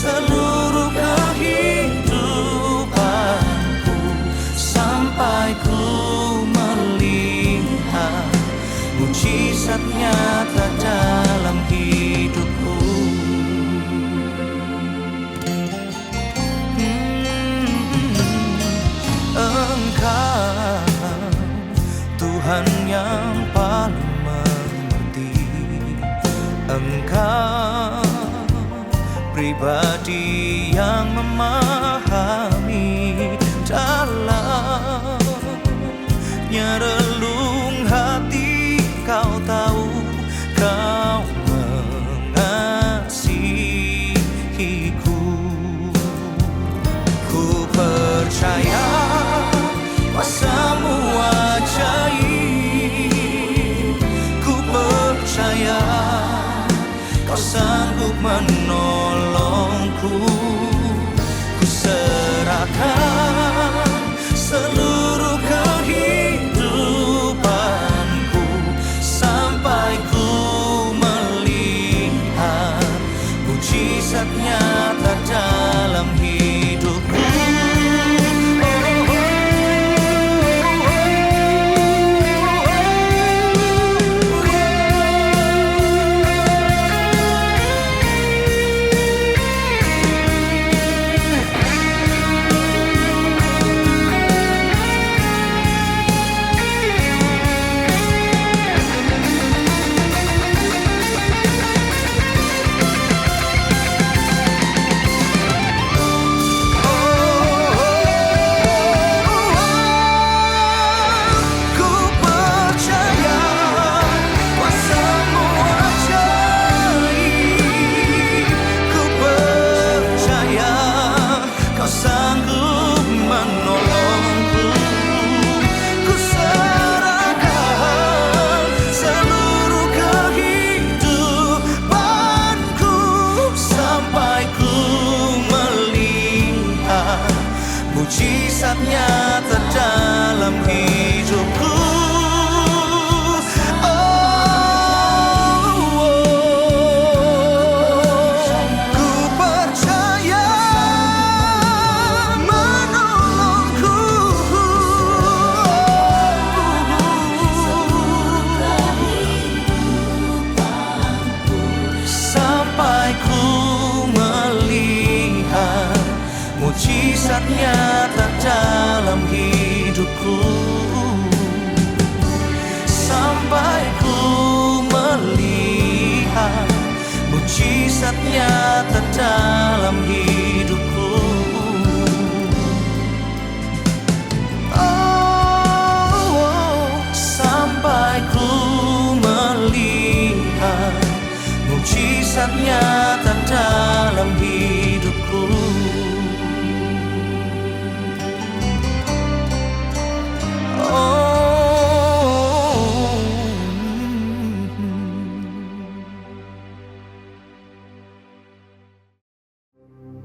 seluruh kehidupanku, sampai ku melihat mujizat nyata dalam hidupku. Engkau Tuhan yang paling mengerti, Engkau pribadi yang memahami dalamnya relung hati. Kau tahu, kau mengasihiku. Ku percaya kuasa-Mu ajaib, ku percaya Kau sanggup menolongku. Ku serahkan seluruh kehidupanku, sampai ku melihat mujizat nyata dalam hidupku. Mujizat nyata dalam hidupku. Ku percaya menolongku, sampai ku melihat mujizat nyata dalam hidupku, sampai ku melihat mujizat nyata dalam hidupku. Sampai ku melihat mujizat nyata dalam hidupku.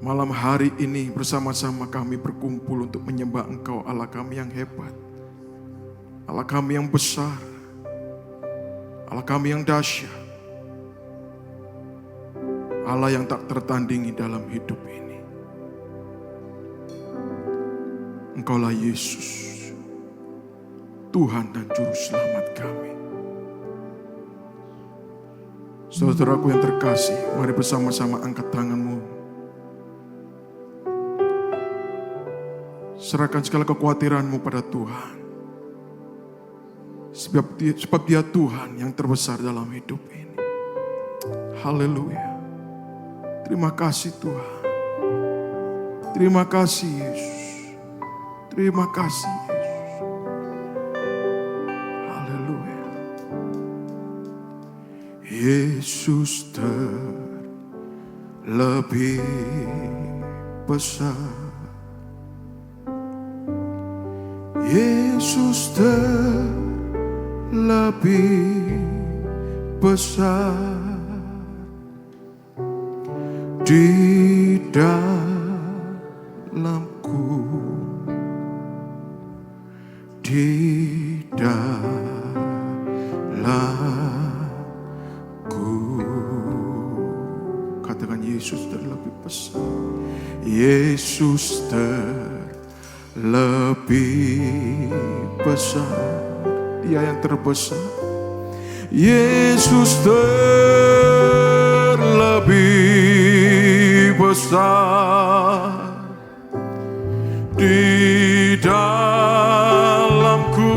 Malam hari ini bersama-sama kami berkumpul untuk menyembah Engkau, Allah kami yang hebat, Allah kami yang besar, Allah kami yang dahsyat, Allah yang tak tertandingi dalam hidup ini. Engkaulah Yesus, Tuhan dan Juru Selamat kami. Saudaraku yang terkasih, mari bersama-sama angkat tanganmu. Serahkan segala kekhawatiranmu pada Tuhan. Sebab Dia Tuhan yang terbesar dalam hidup ini. Haleluya. Terima kasih Tuhan. Terima kasih Yesus. Terima kasih Yesus. Haleluya. Yesus terlebih besar. Yesus terlebih besar di dalamku, di dalamku. Katakan Yesus terlebih terlebih besar. Yesus terlebih besar. Dia yang terbesar. Yesus terlebih besar di dalamku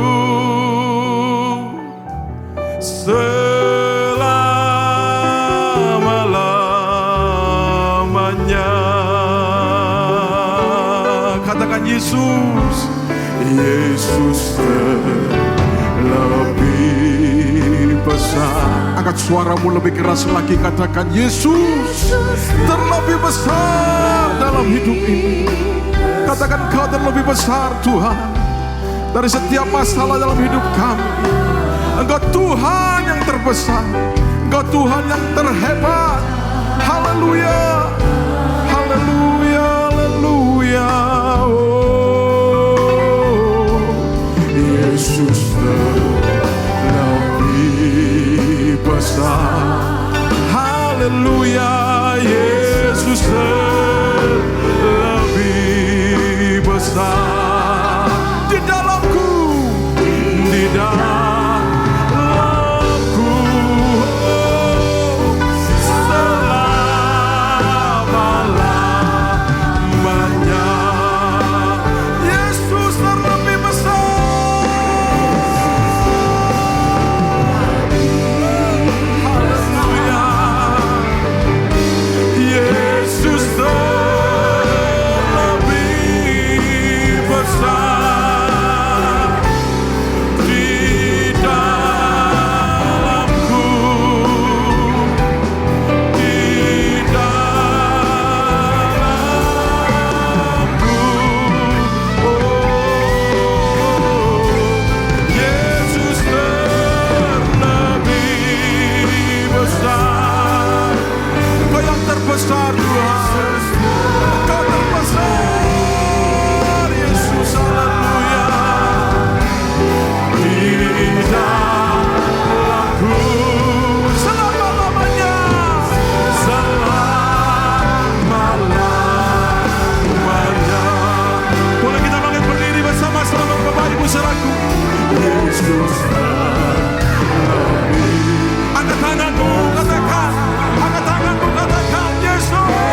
selama-lamanya. Katakan Yesus, Yesus terlebih besar. Angkat suaramu lebih keras lagi, katakan Yesus terlebih besar dalam hidup ini. Katakan Kau terlebih besar Tuhan dari setiap masalah dalam hidup kami. Engkau Tuhan yang terbesar, Engkau Tuhan yang terhebat. Haleluya, haleluya, haleluya. Oh, Yesus terlebih besar. Haleluya, Yesus terlebih besar di dalamku, di dalamku, selama-lamanya. Yesus terlebih besar. Haleluya, Yesus terlebih besar di dalamku, di dalamku. Oh, Yesus terlebih besar. Engkau yang terbesar Tuhan, Engkau terbesar Yesus. Haleluya, di dalamku selama-lamanya, selama-lamanya. Boleh kita bangkit berdiri bersama-sama Bapak Ibu saudaraku. Yesus terlebih. Angkat tanganmu, katakan. Angkat tanganmu, katakan Yesus.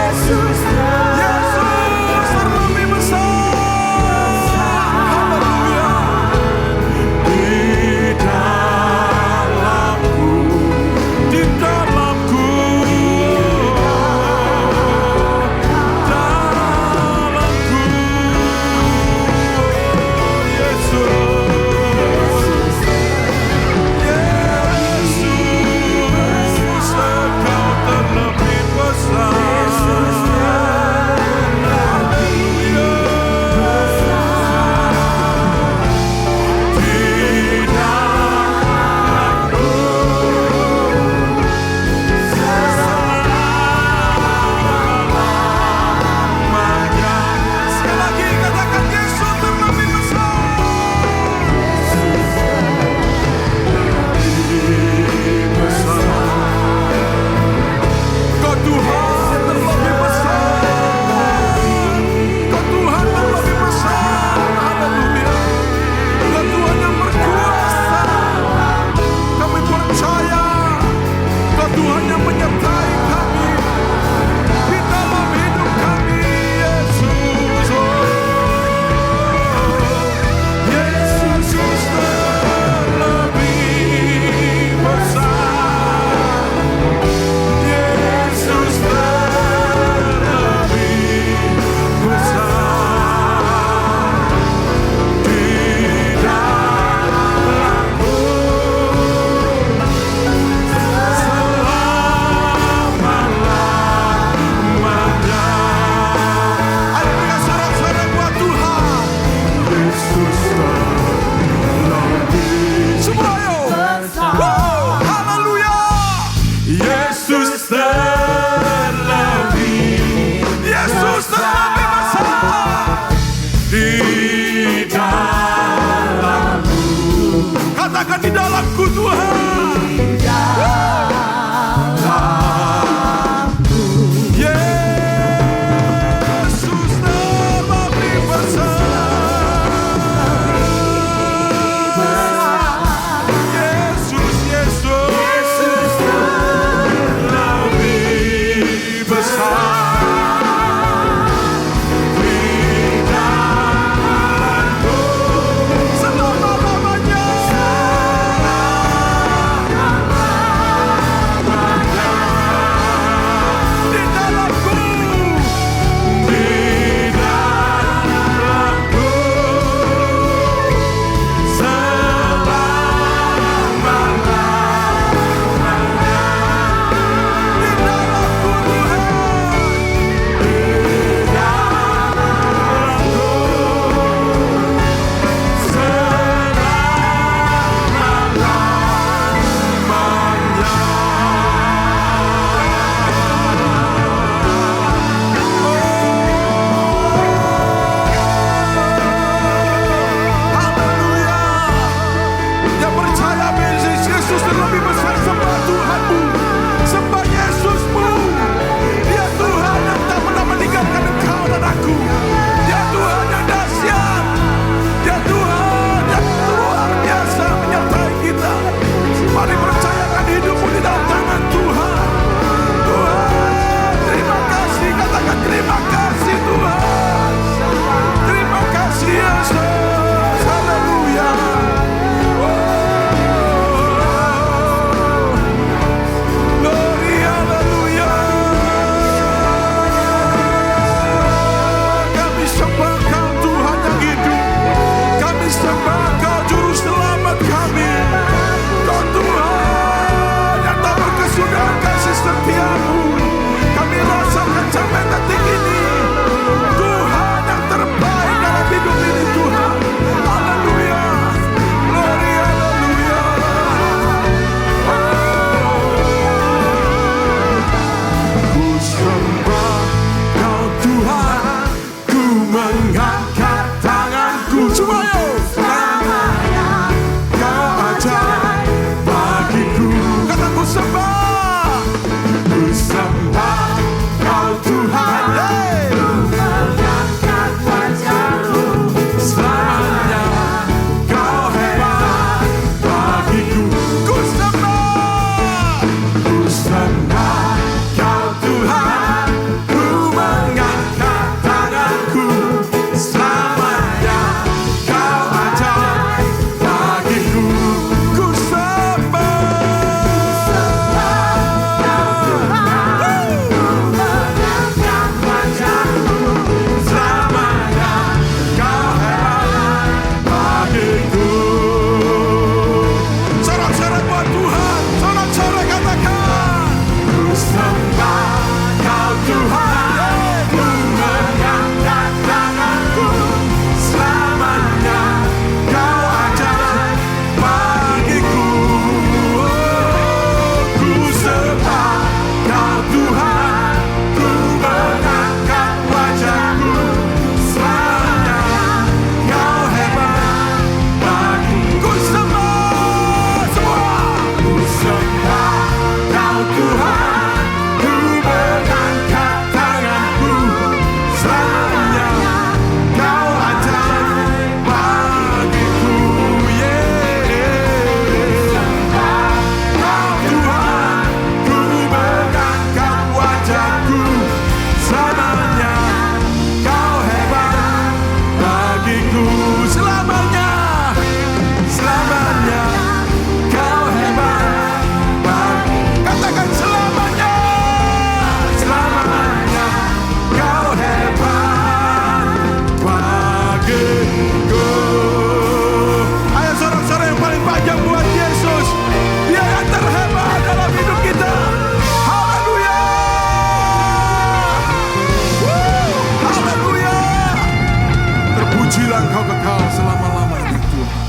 Semoga Engkau kekal selama-lamanya Tuhan.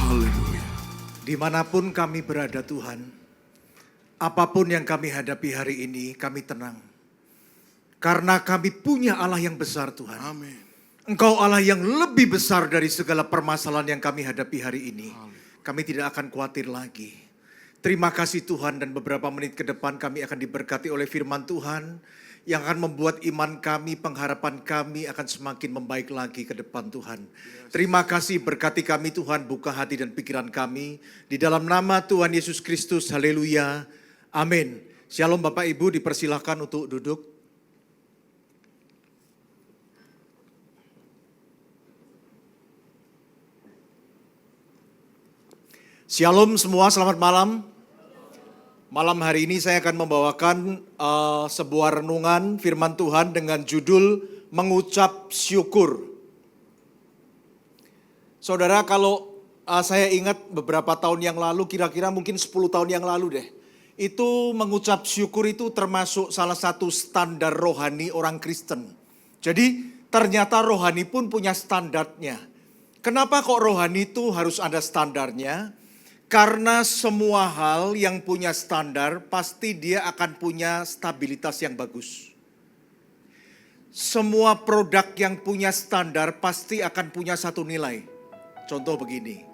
Haleluya. Dimanapun kami berada Tuhan, apapun yang kami hadapi hari ini, kami tenang. Karena kami punya Allah yang besar Tuhan. Amin. Engkau Allah yang lebih besar dari segala permasalahan yang kami hadapi hari ini. Kami tidak akan khawatir lagi. Terima kasih Tuhan, dan beberapa menit ke depan kami akan diberkati oleh firman Tuhan yang akan membuat iman kami, pengharapan kami akan semakin membaik lagi ke depan Tuhan. Terima kasih, berkati kami Tuhan, buka hati dan pikiran kami. Di dalam nama Tuhan Yesus Kristus, haleluya, amin. Shalom Bapak Ibu, dipersilahkan untuk duduk. Shalom semua, selamat malam. Malam hari ini saya akan membawakan sebuah renungan firman Tuhan dengan judul Mengucap Syukur. Saudara, kalau saya ingat beberapa tahun yang lalu, kira-kira mungkin 10 tahun yang lalu deh. Itu mengucap syukur itu termasuk salah satu standar rohani orang Kristen. Jadi ternyata rohani pun punya standarnya. Kenapa kok rohani itu harus ada standarnya? Karena semua hal yang punya standar, pasti dia akan punya stabilitas yang bagus. Semua produk yang punya standar, pasti akan punya satu nilai. Contoh begini.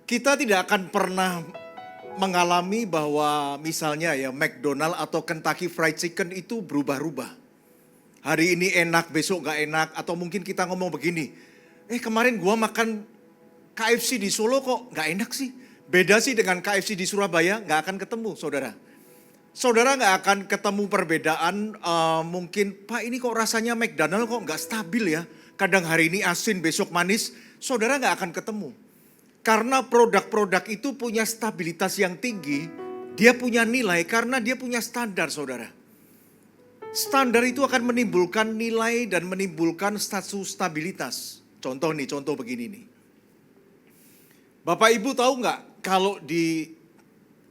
Kita tidak akan pernah mengalami bahwa misalnya ya McDonald atau Kentucky Fried Chicken itu berubah-ubah. Hari ini enak, besok gak enak. Atau mungkin kita ngomong begini, kemarin gua makan KFC di Solo kok gak enak sih. Beda sih dengan KFC di Surabaya, gak akan ketemu saudara. Saudara gak akan ketemu perbedaan mungkin, Pak ini kok rasanya McDonald kok gak stabil ya. Kadang hari ini asin, besok manis. Saudara gak akan ketemu. Karena produk-produk itu punya stabilitas yang tinggi. Dia punya nilai karena dia punya standar saudara. Standar itu akan menimbulkan nilai dan menimbulkan status stabilitas. Contoh begini nih. Bapak Ibu tahu nggak kalau di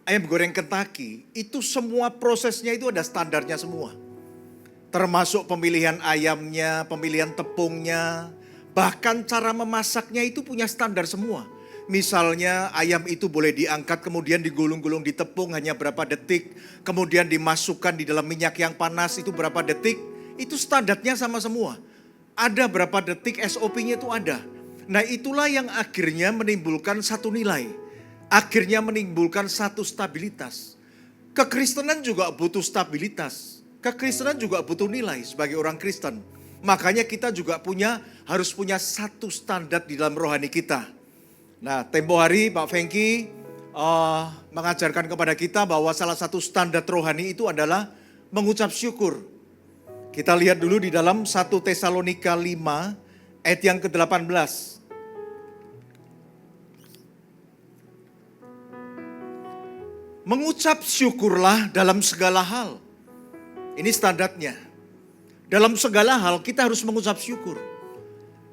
ayam goreng Kentucky itu semua prosesnya itu ada standarnya semua. Termasuk pemilihan ayamnya, pemilihan tepungnya, bahkan cara memasaknya itu punya standar semua. Misalnya ayam itu boleh diangkat kemudian digulung-gulung di tepung hanya berapa detik. Kemudian dimasukkan di dalam minyak yang panas itu berapa detik. Itu standarnya sama semua. Ada berapa detik SOP-nya itu ada. Nah itulah yang akhirnya menimbulkan satu nilai. Akhirnya menimbulkan satu stabilitas. Kekristenan juga butuh stabilitas. Kekristenan juga butuh nilai sebagai orang Kristen. Makanya kita juga harus punya satu standar di dalam rohani kita. Nah tempo hari Pak Fengki mengajarkan kepada kita bahwa salah satu standar rohani itu adalah mengucap syukur. Kita lihat dulu di dalam 1 Tesalonika 5 ayat yang ke-18. Mengucap syukurlah dalam segala hal. Ini standarnya. Dalam segala hal kita harus mengucap syukur.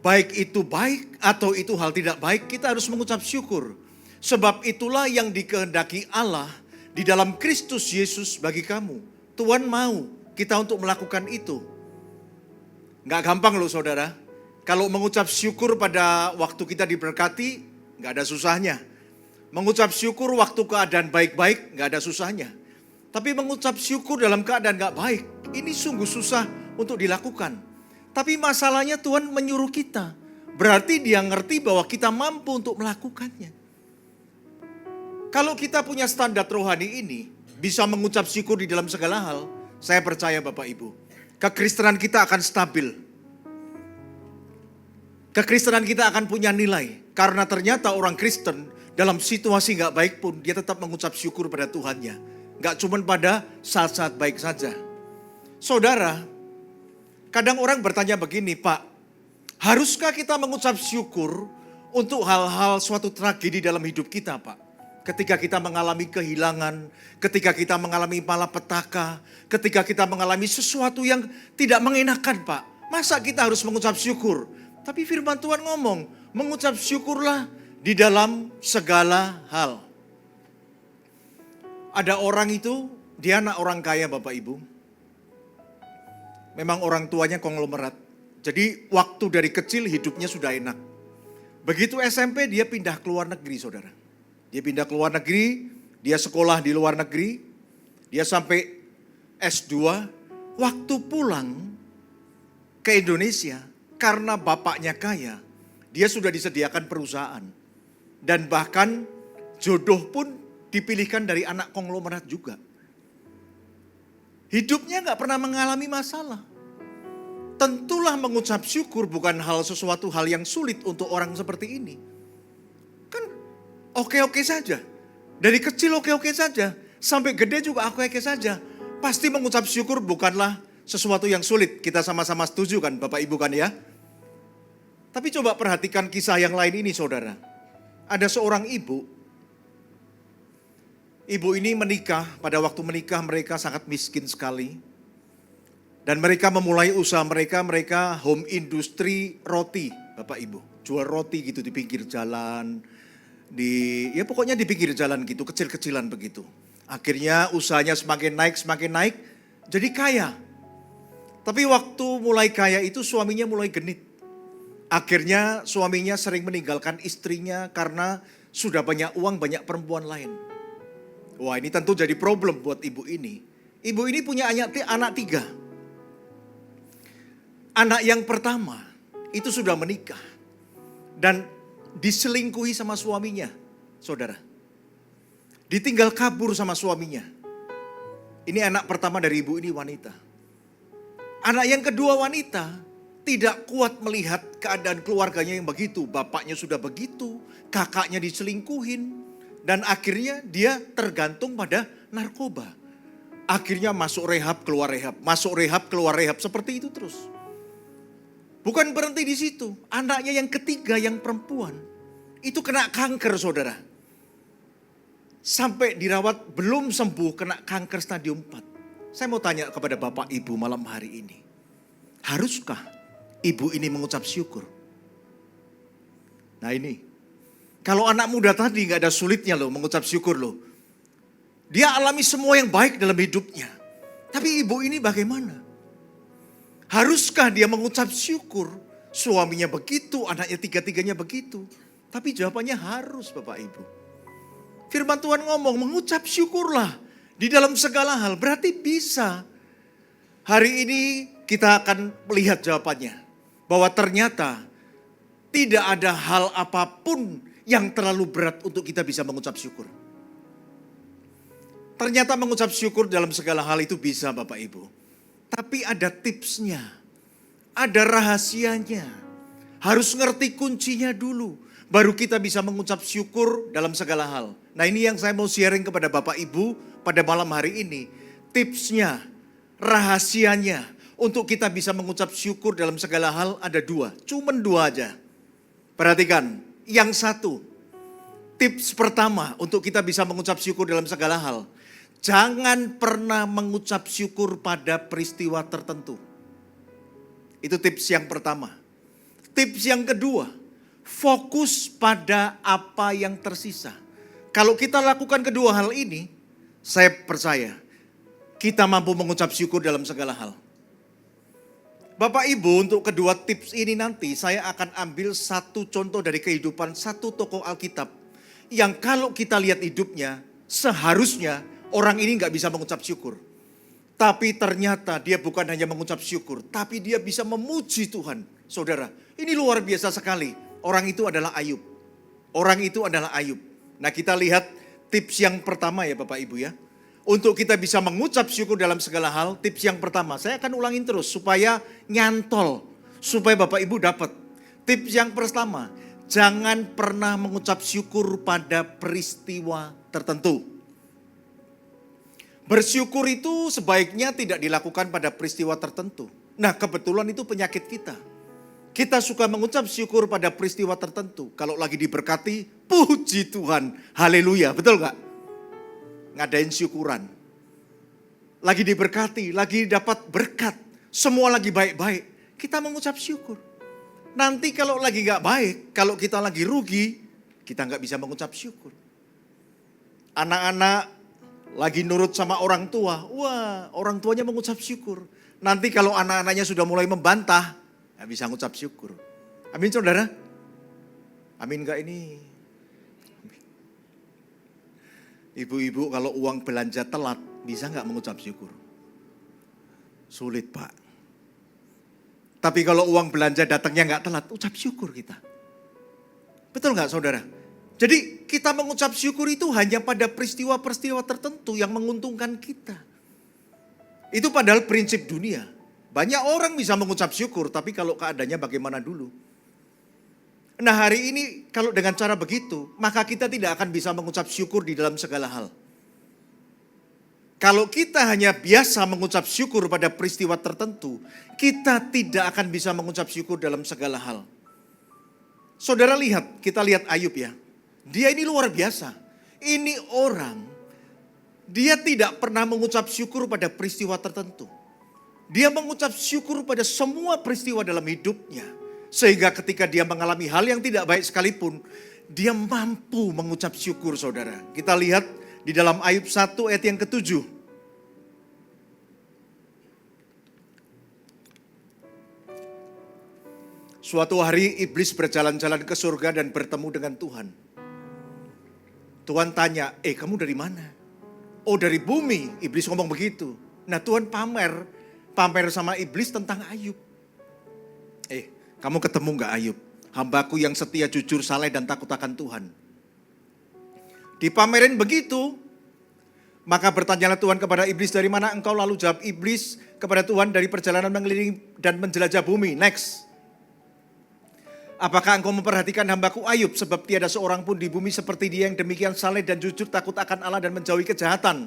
Baik itu baik atau itu hal tidak baik, kita harus mengucap syukur. Sebab itulah yang dikehendaki Allah di dalam Kristus Yesus bagi kamu. Tuhan mau kita untuk melakukan itu. Nggak gampang loh saudara. Kalau mengucap syukur pada waktu kita diberkati, nggak ada susahnya. Mengucap syukur waktu keadaan baik-baik, nggak ada susahnya. Tapi mengucap syukur dalam keadaan nggak baik, ini sungguh susah untuk dilakukan. Tapi masalahnya Tuhan menyuruh kita. Berarti dia ngerti bahwa kita mampu untuk melakukannya. Kalau kita punya standar rohani ini, bisa mengucap syukur di dalam segala hal, saya percaya Bapak Ibu, kekristenan kita akan stabil. Kekristenan kita akan punya nilai. Karena ternyata orang Kristen dalam situasi gak baik pun dia tetap mengucap syukur pada Tuhannya. Gak cuma pada saat-saat baik saja. Saudara, kadang orang bertanya begini, Pak, haruskah kita mengucap syukur untuk hal-hal suatu tragedi dalam hidup kita, Pak? Ketika kita mengalami kehilangan, ketika kita mengalami malapetaka, ketika kita mengalami sesuatu yang tidak mengenakan, Pak. Masa kita harus mengucap syukur? Tapi firman Tuhan ngomong, mengucap syukurlah di dalam segala hal. Ada orang itu, dia anak orang kaya Bapak Ibu. Memang orang tuanya konglomerat. Jadi waktu dari kecil hidupnya sudah enak. Begitu SMP dia pindah ke luar negeri, saudara. Dia pindah ke luar negeri, dia sekolah di luar negeri, dia sampai S2. Waktu pulang ke Indonesia, karena bapaknya kaya, dia sudah disediakan perusahaan. Dan bahkan jodoh pun dipilihkan dari anak konglomerat juga. Hidupnya gak pernah mengalami masalah. Tentulah mengucap syukur bukan sesuatu hal yang sulit untuk orang seperti ini. Kan oke-oke saja. Dari kecil oke-oke saja. Sampai gede juga oke-oke saja. Pasti mengucap syukur bukanlah sesuatu yang sulit. Kita sama-sama setuju kan Bapak Ibu kan ya. Tapi coba perhatikan kisah yang lain ini saudara. Ada seorang ibu. Ibu ini menikah. Pada waktu menikah mereka sangat miskin sekali. Dan mereka memulai usaha mereka home industry roti, Bapak Ibu. Jual roti gitu di pinggir jalan, ya pokoknya di pinggir jalan gitu, kecil-kecilan begitu. Akhirnya usahanya semakin naik, jadi kaya. Tapi waktu mulai kaya itu suaminya mulai genit. Akhirnya suaminya sering meninggalkan istrinya karena sudah banyak uang, banyak perempuan lain. Wah ini tentu jadi problem buat ibu ini. Ibu ini punya anak 3. Anak yang pertama itu sudah menikah dan diselingkuhi sama suaminya, saudara. Ditinggal kabur sama suaminya. Ini anak pertama dari ibu ini wanita. Anak yang kedua wanita tidak kuat melihat keadaan keluarganya yang begitu. Bapaknya sudah begitu, kakaknya diselingkuhin. Dan akhirnya dia tergantung pada narkoba. Akhirnya masuk rehab, keluar rehab. Masuk rehab, keluar rehab. Seperti itu terus. Bukan berhenti di situ. Anaknya yang ketiga yang perempuan. Itu kena kanker saudara. Sampai dirawat belum sembuh kena kanker stadium 4. Saya mau tanya kepada Bapak Ibu malam hari ini. Haruskah ibu ini mengucap syukur? Nah ini. Kalau anak muda tadi gak ada sulitnya loh mengucap syukur loh. Dia alami semua yang baik dalam hidupnya. Tapi ibu ini bagaimana? Haruskah dia mengucap syukur? Suaminya begitu, anaknya tiga-tiganya begitu. Tapi jawabannya harus Bapak Ibu. Firman Tuhan ngomong mengucap syukurlah di dalam segala hal. Berarti bisa. Hari ini kita akan melihat jawabannya. Bahwa ternyata tidak ada hal apapun yang terlalu berat untuk kita bisa mengucap syukur. Ternyata mengucap syukur dalam segala hal itu bisa Bapak Ibu. Tapi ada tipsnya, ada rahasianya. Harus ngerti kuncinya dulu. Baru kita bisa mengucap syukur dalam segala hal. Nah ini yang saya mau sharing kepada Bapak Ibu pada malam hari ini. Tipsnya, rahasianya untuk kita bisa mengucap syukur dalam segala hal ada 2. Cuman 2 aja. Perhatikan, yang satu. Tips pertama untuk kita bisa mengucap syukur dalam segala hal. Jangan pernah mengucap syukur pada peristiwa tertentu. Itu tips yang pertama. Tips yang kedua, fokus pada apa yang tersisa. Kalau kita lakukan kedua hal ini, saya percaya kita mampu mengucap syukur dalam segala hal. Bapak Ibu, untuk kedua tips ini nanti saya akan ambil satu contoh dari kehidupan satu tokoh Alkitab. Yang kalau kita lihat hidupnya, seharusnya orang ini gak bisa mengucap syukur. Tapi ternyata dia bukan hanya mengucap syukur, tapi dia bisa memuji Tuhan. Saudara, ini luar biasa sekali. Orang itu adalah Ayub. Orang itu adalah Ayub. Nah kita lihat tips yang pertama ya Bapak Ibu ya. Untuk kita bisa mengucap syukur dalam segala hal, tips yang pertama. Saya akan ulangin terus supaya nyantol. Supaya Bapak Ibu dapat. Tips yang pertama, jangan pernah mengucap syukur pada peristiwa tertentu. Bersyukur itu sebaiknya tidak dilakukan pada peristiwa tertentu. Nah kebetulan itu penyakit kita. Kita suka mengucap syukur pada peristiwa tertentu. Kalau lagi diberkati, puji Tuhan. Haleluya, betul gak? Ngadain syukuran. Lagi diberkati, lagi dapat berkat. Semua lagi baik-baik. Kita mengucap syukur. Nanti kalau lagi gak baik, kalau kita lagi rugi, kita gak bisa mengucap syukur. Anak-anak lagi nurut sama orang tua, wah orang tuanya mengucap syukur. Nanti kalau anak-anaknya sudah mulai membantah, Nggak bisa ngucap syukur. Amin saudara? Amin gak ini? Ibu-ibu kalau uang belanja telat, bisa gak mengucap syukur? Sulit Pak. Tapi kalau uang belanja datangnya gak telat, ucap syukur kita. Betul gak saudara? Jadi kita mengucap syukur itu hanya pada peristiwa-peristiwa tertentu yang menguntungkan kita. Itu padahal prinsip dunia. Banyak orang bisa mengucap syukur, tapi kalau keadaannya bagaimana dulu? Nah hari ini kalau dengan cara begitu, maka kita tidak akan bisa mengucap syukur di dalam segala hal. Kalau kita hanya biasa mengucap syukur pada peristiwa tertentu, kita tidak akan bisa mengucap syukur dalam segala hal. Saudara lihat, kita lihat Ayub ya. Dia ini luar biasa. Ini orang, dia tidak pernah mengucap syukur pada peristiwa tertentu. Dia mengucap syukur pada semua peristiwa dalam hidupnya. Sehingga ketika dia mengalami hal yang tidak baik sekalipun, dia mampu mengucap syukur saudara. Kita lihat di dalam Ayub 1 ayat yang ke-7. Suatu hari iblis berjalan-jalan ke surga dan bertemu dengan Tuhan. Tuhan tanya, kamu dari mana? Oh dari bumi, iblis ngomong begitu. Nah Tuhan pamer sama iblis tentang Ayub. Kamu ketemu gak Ayub? Hambaku yang setia, jujur, saleh dan takut akan Tuhan. Dipamerin begitu, maka bertanyalah Tuhan kepada iblis, dari mana engkau? Lalu jawab iblis kepada Tuhan, dari perjalanan mengelilingi dan menjelajah bumi. Next. Apakah engkau memperhatikan hambaku Ayub? Sebab tiada seorang pun di bumi seperti dia yang demikian saleh dan jujur, takut akan Allah dan menjauhi kejahatan.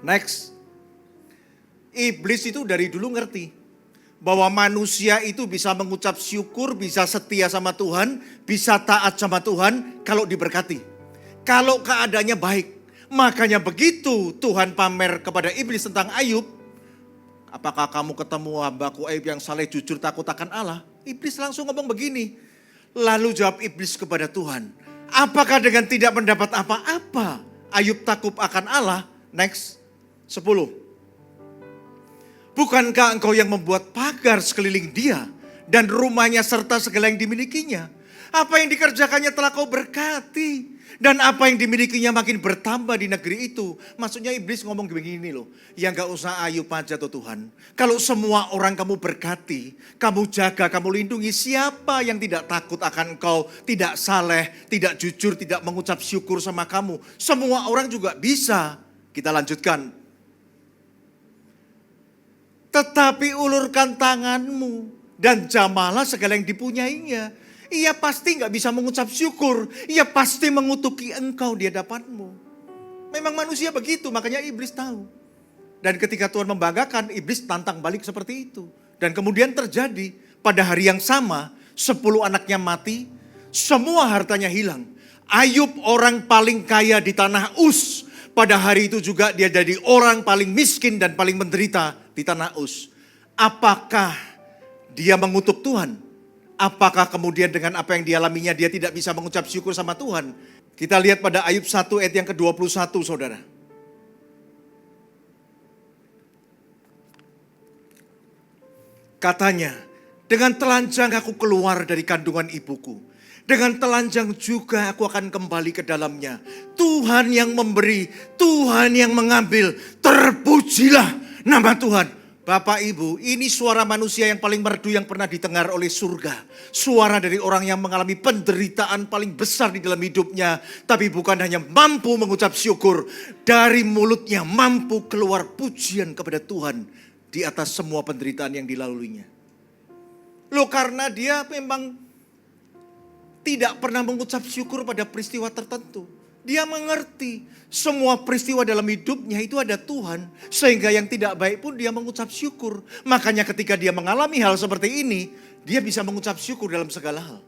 Next. Iblis itu dari dulu ngerti bahwa manusia itu bisa mengucap syukur, bisa setia sama Tuhan, bisa taat sama Tuhan kalau diberkati. Kalau keadaannya baik. Makanya begitu Tuhan pamer kepada iblis tentang Ayub. Apakah kamu ketemu hambaku Ayub yang saleh, jujur, takut akan Allah? Iblis langsung ngomong begini. Lalu jawab iblis kepada Tuhan, apakah dengan tidak mendapat apa-apa Ayub takut akan Allah? Next. 10. Bukankah engkau yang membuat pagar sekeliling dia dan rumahnya serta segala yang dimilikinya? Apa yang dikerjakannya telah kau berkati dan apa yang dimilikinya makin bertambah di negeri itu. Maksudnya iblis ngomong begini loh, ya gak usah Ayub aja tuh Tuhan. Kalau semua orang kamu berkati, kamu jaga, kamu lindungi, siapa yang tidak takut akan engkau, tidak saleh, tidak jujur, tidak mengucap syukur sama kamu. Semua orang juga bisa. Kita lanjutkan. Tetapi ulurkan tanganmu dan jamahlah segala yang dipunyainya. Ia pasti gak bisa mengucap syukur. Ia pasti mengutuki engkau di hadapanmu. Memang manusia begitu, makanya iblis tahu. Dan ketika Tuhan membanggakan, iblis tantang balik seperti itu. Dan kemudian terjadi pada hari yang sama, 10 anaknya mati, semua hartanya hilang. Ayub orang paling kaya di tanah Uz. Pada hari itu juga dia jadi orang paling miskin dan paling menderita di tanah Uz. Apakah dia mengutuk Tuhan? Apakah kemudian dengan apa yang dialaminya dia tidak bisa mengucap syukur sama Tuhan? Kita lihat pada Ayub 1 ayat yang ke-21 saudara. Katanya, dengan telanjang aku keluar dari kandungan ibuku. Dengan telanjang juga aku akan kembali ke dalamnya. Tuhan yang memberi, Tuhan yang mengambil. Terpujilah nama Tuhan. Bapak Ibu, ini suara manusia yang paling merdu yang pernah didengar oleh surga. Suara dari orang yang mengalami penderitaan paling besar di dalam hidupnya. Tapi bukan hanya mampu mengucap syukur. Dari mulutnya mampu keluar pujian kepada Tuhan. Di atas semua penderitaan yang dilaluinya. Loh karena dia memang tidak pernah mengucap syukur pada peristiwa tertentu. Dia mengerti semua peristiwa dalam hidupnya itu ada Tuhan. Sehingga yang tidak baik pun dia mengucap syukur. Makanya ketika dia mengalami hal seperti ini, dia bisa mengucap syukur dalam segala hal.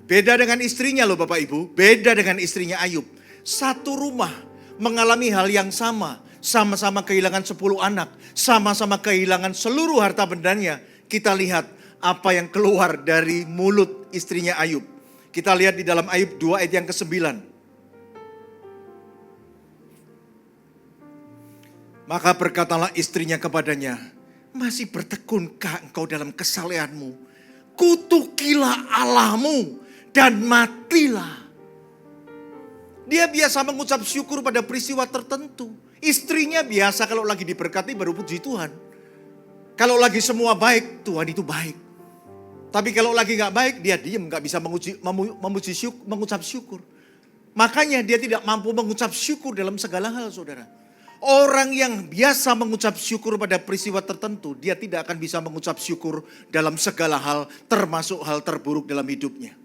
Beda dengan istrinya loh Bapak Ibu. Beda dengan istrinya Ayub. Satu rumah mengalami hal yang sama. Sama-sama kehilangan 10 anak. Sama-sama kehilangan seluruh harta bendanya. Kita lihat apa yang keluar dari mulut istrinya Ayub. Kita lihat di dalam Ayub 2 ayat yang ke-9. Maka berkatalah istrinya kepadanya, Masih bertekunkah engkau dalam kesalehanmu? Kutukilah Allahmu dan matilah. Dia biasa mengucap syukur pada peristiwa tertentu. Istrinya biasa kalau lagi diberkati baru puji Tuhan. Kalau lagi semua baik, Tuhan itu baik. Tapi kalau lagi gak baik, dia diem, gak bisa mengucap syukur. Makanya dia tidak mampu mengucap syukur dalam segala hal, saudara. Orang yang biasa mengucap syukur pada peristiwa tertentu, dia tidak akan bisa mengucap syukur dalam segala hal, termasuk hal terburuk dalam hidupnya.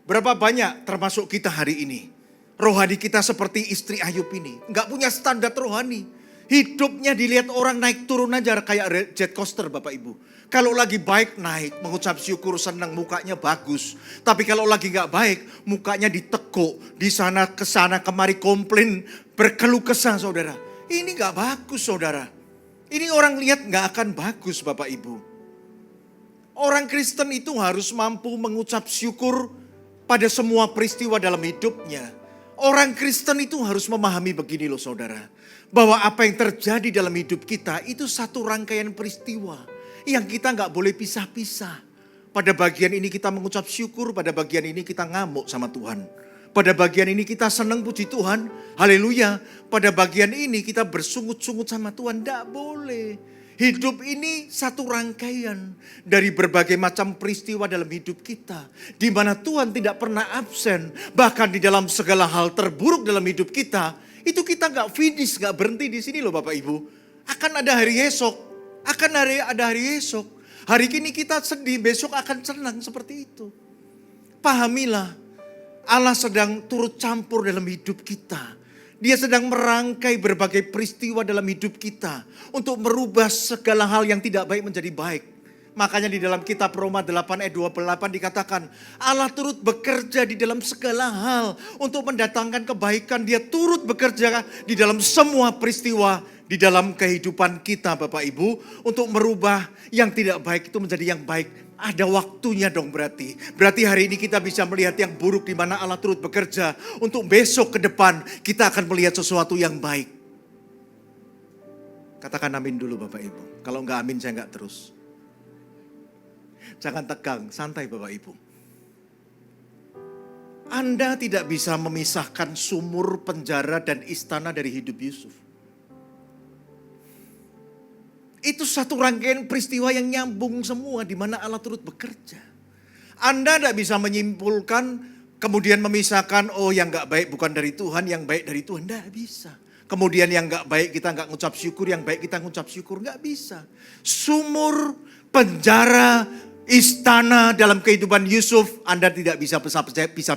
Berapa banyak termasuk kita hari ini, rohani kita seperti istri Ayub ini, nggak punya standar rohani. Hidupnya dilihat orang naik turun aja kayak jet coaster Bapak Ibu. Kalau lagi baik naik, mengucap syukur, senang, mukanya bagus. Tapi kalau lagi gak baik, mukanya ditekuk, di sana kesana kemari komplain, berkeluh kesah saudara. Ini gak bagus saudara. Ini orang lihat gak akan bagus Bapak Ibu. Orang Kristen itu harus mampu mengucap syukur pada semua peristiwa dalam hidupnya. Orang Kristen itu harus memahami begini loh saudara. Bahwa apa yang terjadi dalam hidup kita itu satu rangkaian peristiwa. Yang kita gak boleh pisah-pisah. Pada bagian ini kita mengucap syukur, pada bagian ini kita ngamuk sama Tuhan. Pada bagian ini kita senang puji Tuhan, haleluya. Pada bagian ini kita bersungut-sungut sama Tuhan, gak boleh. Hidup ini satu rangkaian dari berbagai macam peristiwa dalam hidup kita. Di mana Tuhan tidak pernah absen, bahkan di dalam segala hal terburuk dalam hidup kita, itu kita gak finish, gak berhenti di sini loh Bapak Ibu. Akan ada hari esok. Ada hari esok. Hari ini kita sedih, besok akan senang seperti itu. Pahamilah, Allah sedang turut campur dalam hidup kita. Dia sedang merangkai berbagai peristiwa dalam hidup kita. Untuk merubah segala hal yang tidak baik menjadi baik. Makanya di dalam kitab Roma 8 ayat 28 dikatakan, Allah turut bekerja di dalam segala hal untuk mendatangkan kebaikan. Dia turut bekerja di dalam semua peristiwa di dalam kehidupan kita Bapak Ibu, untuk merubah yang tidak baik itu menjadi yang baik. Ada waktunya dong berarti. Berarti hari ini kita bisa melihat yang buruk di mana Allah turut bekerja. Untuk besok ke depan kita akan melihat sesuatu yang baik. Katakan amin dulu Bapak Ibu. Kalau enggak amin saya enggak terus. Jangan tegang, santai Bapak Ibu. Anda tidak bisa memisahkan sumur, penjara dan istana dari hidup Yusuf. Itu satu rangkaian peristiwa yang nyambung semua di mana Allah turut bekerja. Anda tidak bisa menyimpulkan kemudian memisahkan, oh yang gak baik bukan dari Tuhan, yang baik dari Tuhan. Tidak bisa. Kemudian yang gak baik kita gak ngucap syukur, yang baik kita ngucap syukur. Gak bisa. Sumur, penjara, istana dalam kehidupan Yusuf Anda tidak bisa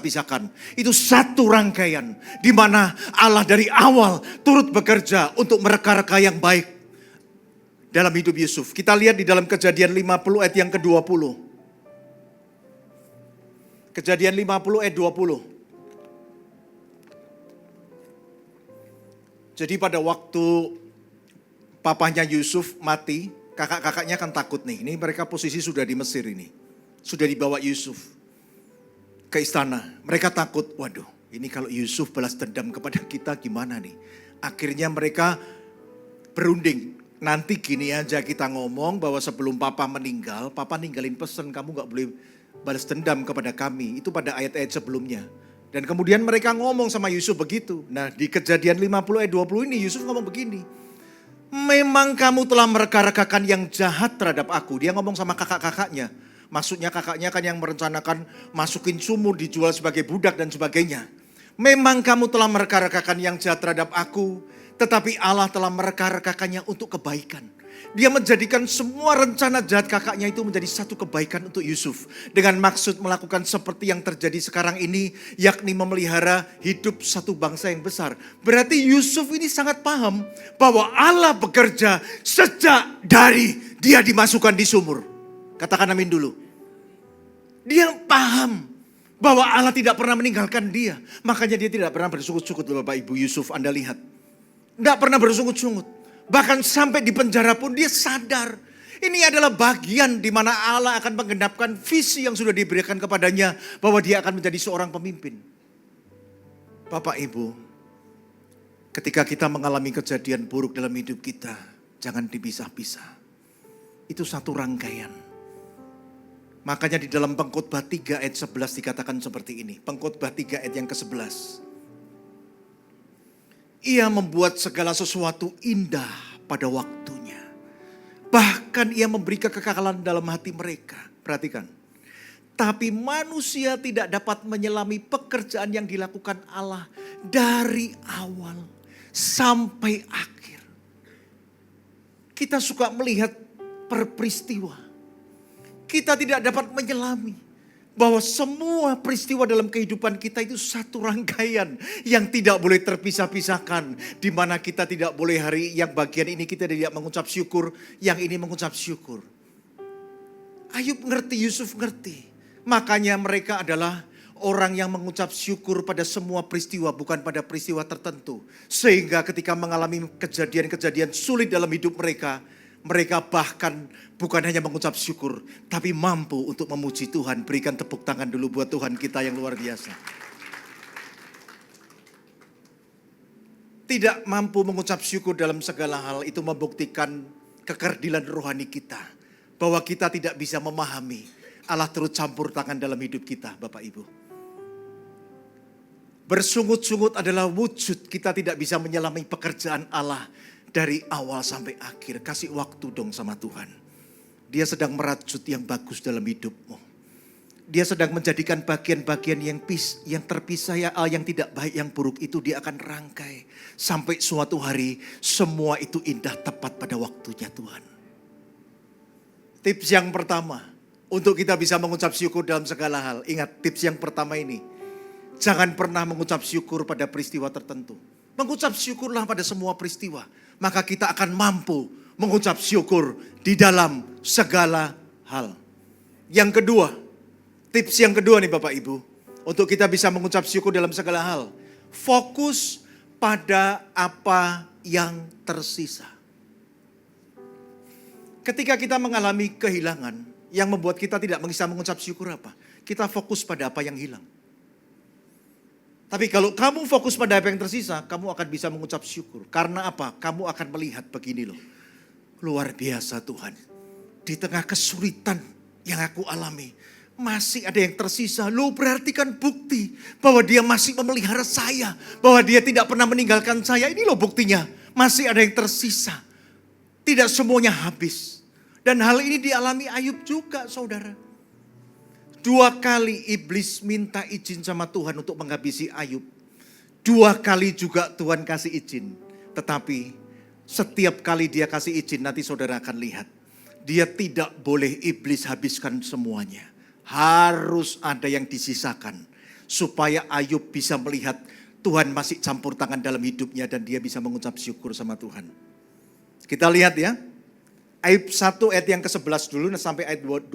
pisahkan. Itu satu rangkaian di mana Allah dari awal turut bekerja untuk mereka-reka yang baik dalam hidup Yusuf. Kita lihat di dalam Kejadian 50 ayat yang ke-20. Kejadian 50 ayat 20. Jadi pada waktu papanya Yusuf mati, kakak-kakaknya kan takut nih. Ini mereka posisi sudah di Mesir ini. Sudah dibawa Yusuf ke istana. Mereka takut, waduh ini kalau Yusuf balas dendam kepada kita gimana nih. Akhirnya mereka berunding. Nanti gini aja kita ngomong bahwa sebelum papa meninggal, papa ninggalin pesan kamu gak boleh balas dendam kepada kami. Itu pada ayat-ayat sebelumnya. Dan kemudian mereka ngomong sama Yusuf begitu. Nah di Kejadian 50 ayat 20 ini Yusuf ngomong begini. Memang kamu telah mereka-rekakan yang jahat terhadap aku. Dia ngomong sama kakak-kakaknya. Maksudnya kakaknya kan yang merencanakan masukin sumur, dijual sebagai budak dan sebagainya. Memang kamu telah mereka-rekakan yang jahat terhadap aku. Tetapi Allah telah mereka-rekakannya untuk kebaikan. Dia menjadikan semua rencana jahat kakaknya itu menjadi satu kebaikan untuk Yusuf. Dengan maksud melakukan seperti yang terjadi sekarang ini. Yakni memelihara hidup satu bangsa yang besar. Berarti Yusuf ini sangat paham bahwa Allah bekerja sejak dari dia dimasukkan di sumur. Katakan amin dulu. Dia paham bahwa Allah tidak pernah meninggalkan dia. Makanya dia tidak pernah bersungut-sungut. Bapak Ibu Yusuf Anda lihat. Tidak pernah bersungut-sungut. Bahkan sampai di penjara pun dia sadar. Ini adalah bagian di mana Allah akan menggenapkan visi yang sudah diberikan kepadanya. Bahwa dia akan menjadi seorang pemimpin. Bapak Ibu. Ketika kita mengalami kejadian buruk dalam hidup kita. Jangan dipisah-pisah. Itu satu rangkaian. Makanya di dalam Pengkhotbah 3 ayat 11 dikatakan seperti ini. Pengkhotbah 3 ayat yang ke-11. Ia membuat segala sesuatu indah pada waktunya. Bahkan ia memberi kekekalan dalam hati mereka. Perhatikan. Tapi manusia tidak dapat menyelami pekerjaan yang dilakukan Allah dari awal sampai akhir. Kita suka melihat per peristiwa. Kita tidak dapat menyelami bahwa semua peristiwa dalam kehidupan kita itu satu rangkaian yang tidak boleh terpisah-pisahkan. Di mana kita tidak boleh hari yang bagian ini kita tidak mengucap syukur, yang ini mengucap syukur. Ayub ngerti, Yusuf ngerti. Makanya mereka adalah orang yang mengucap syukur pada semua peristiwa, bukan pada peristiwa tertentu. Sehingga ketika mengalami kejadian-kejadian sulit dalam hidup mereka, mereka bahkan bukan hanya mengucap syukur, tapi mampu untuk memuji Tuhan. Berikan tepuk tangan dulu buat Tuhan kita yang luar biasa. Tidak mampu mengucap syukur dalam segala hal itu membuktikan kekerdilan rohani kita. Bahwa kita tidak bisa memahami Allah turut campur tangan dalam hidup kita, Bapak Ibu. Bersungut-sungut adalah wujud kita tidak bisa menyelami pekerjaan Allah dari awal sampai akhir. Kasih waktu dong sama Tuhan. Dia sedang merajut yang bagus dalam hidupmu. Dia sedang menjadikan bagian-bagian yang terpisah, yang tidak baik, yang buruk itu dia akan rangkai. Sampai suatu hari semua itu indah tepat pada waktunya Tuhan. Tips yang pertama, untuk kita bisa mengucap syukur dalam segala hal. Ingat tips yang pertama ini. Jangan pernah mengucap syukur pada peristiwa tertentu. Mengucap syukurlah pada semua peristiwa. Maka kita akan mampu mengucap syukur di dalam segala hal. Yang kedua, tips yang kedua nih Bapak Ibu. Untuk kita bisa mengucap syukur dalam segala hal. Fokus pada apa yang tersisa. Ketika kita mengalami kehilangan, yang membuat kita tidak bisa mengucap syukur apa? Kita fokus pada apa yang hilang. Tapi kalau kamu fokus pada apa yang tersisa, kamu akan bisa mengucap syukur. Karena apa? Kamu akan melihat begini loh. Luar biasa Tuhan. Di tengah kesulitan yang aku alami, masih ada yang tersisa. Loh berarti kan bukti bahwa dia masih memelihara saya. Bahwa dia tidak pernah meninggalkan saya. Ini loh buktinya. Masih ada yang tersisa. Tidak semuanya habis. Dan hal ini dialami Ayub juga saudara. 2 kali iblis minta izin sama Tuhan untuk menghabisi Ayub. 2 kali juga Tuhan kasih izin. Tetapi setiap kali dia kasih izin nanti saudara akan lihat. Dia tidak boleh iblis habiskan semuanya. Harus ada yang disisakan. Supaya Ayub bisa melihat Tuhan masih campur tangan dalam hidupnya. Dan dia bisa mengucap syukur sama Tuhan. Kita lihat ya. Ayub 1 ayat yang ke-11 dulu sampai ayat 12.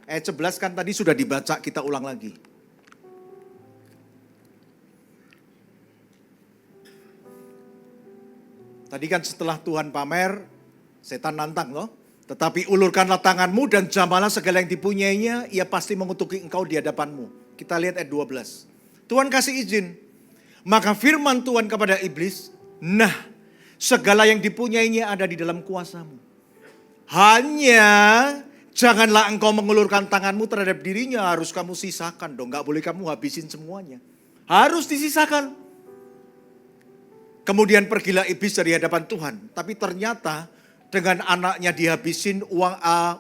Ayat 11 kan tadi sudah dibaca, kita ulang lagi. Tadi kan setelah Tuhan pamer, setan nantang loh. Tetapi ulurkanlah tanganmu dan jamalah segala yang dipunyainya, ia pasti mengutuki engkau di hadapanmu. Kita lihat ayat 12. Tuhan kasih izin. Maka firman Tuhan kepada iblis, nah segala yang dipunyainya ada di dalam kuasamu. Hanya janganlah engkau mengulurkan tanganmu terhadap dirinya. Harus kamu sisakan dong. Gak boleh kamu habisin semuanya. Harus disisakan. Kemudian pergilah iblis dari hadapan Tuhan. Tapi ternyata dengan anaknya dihabisin,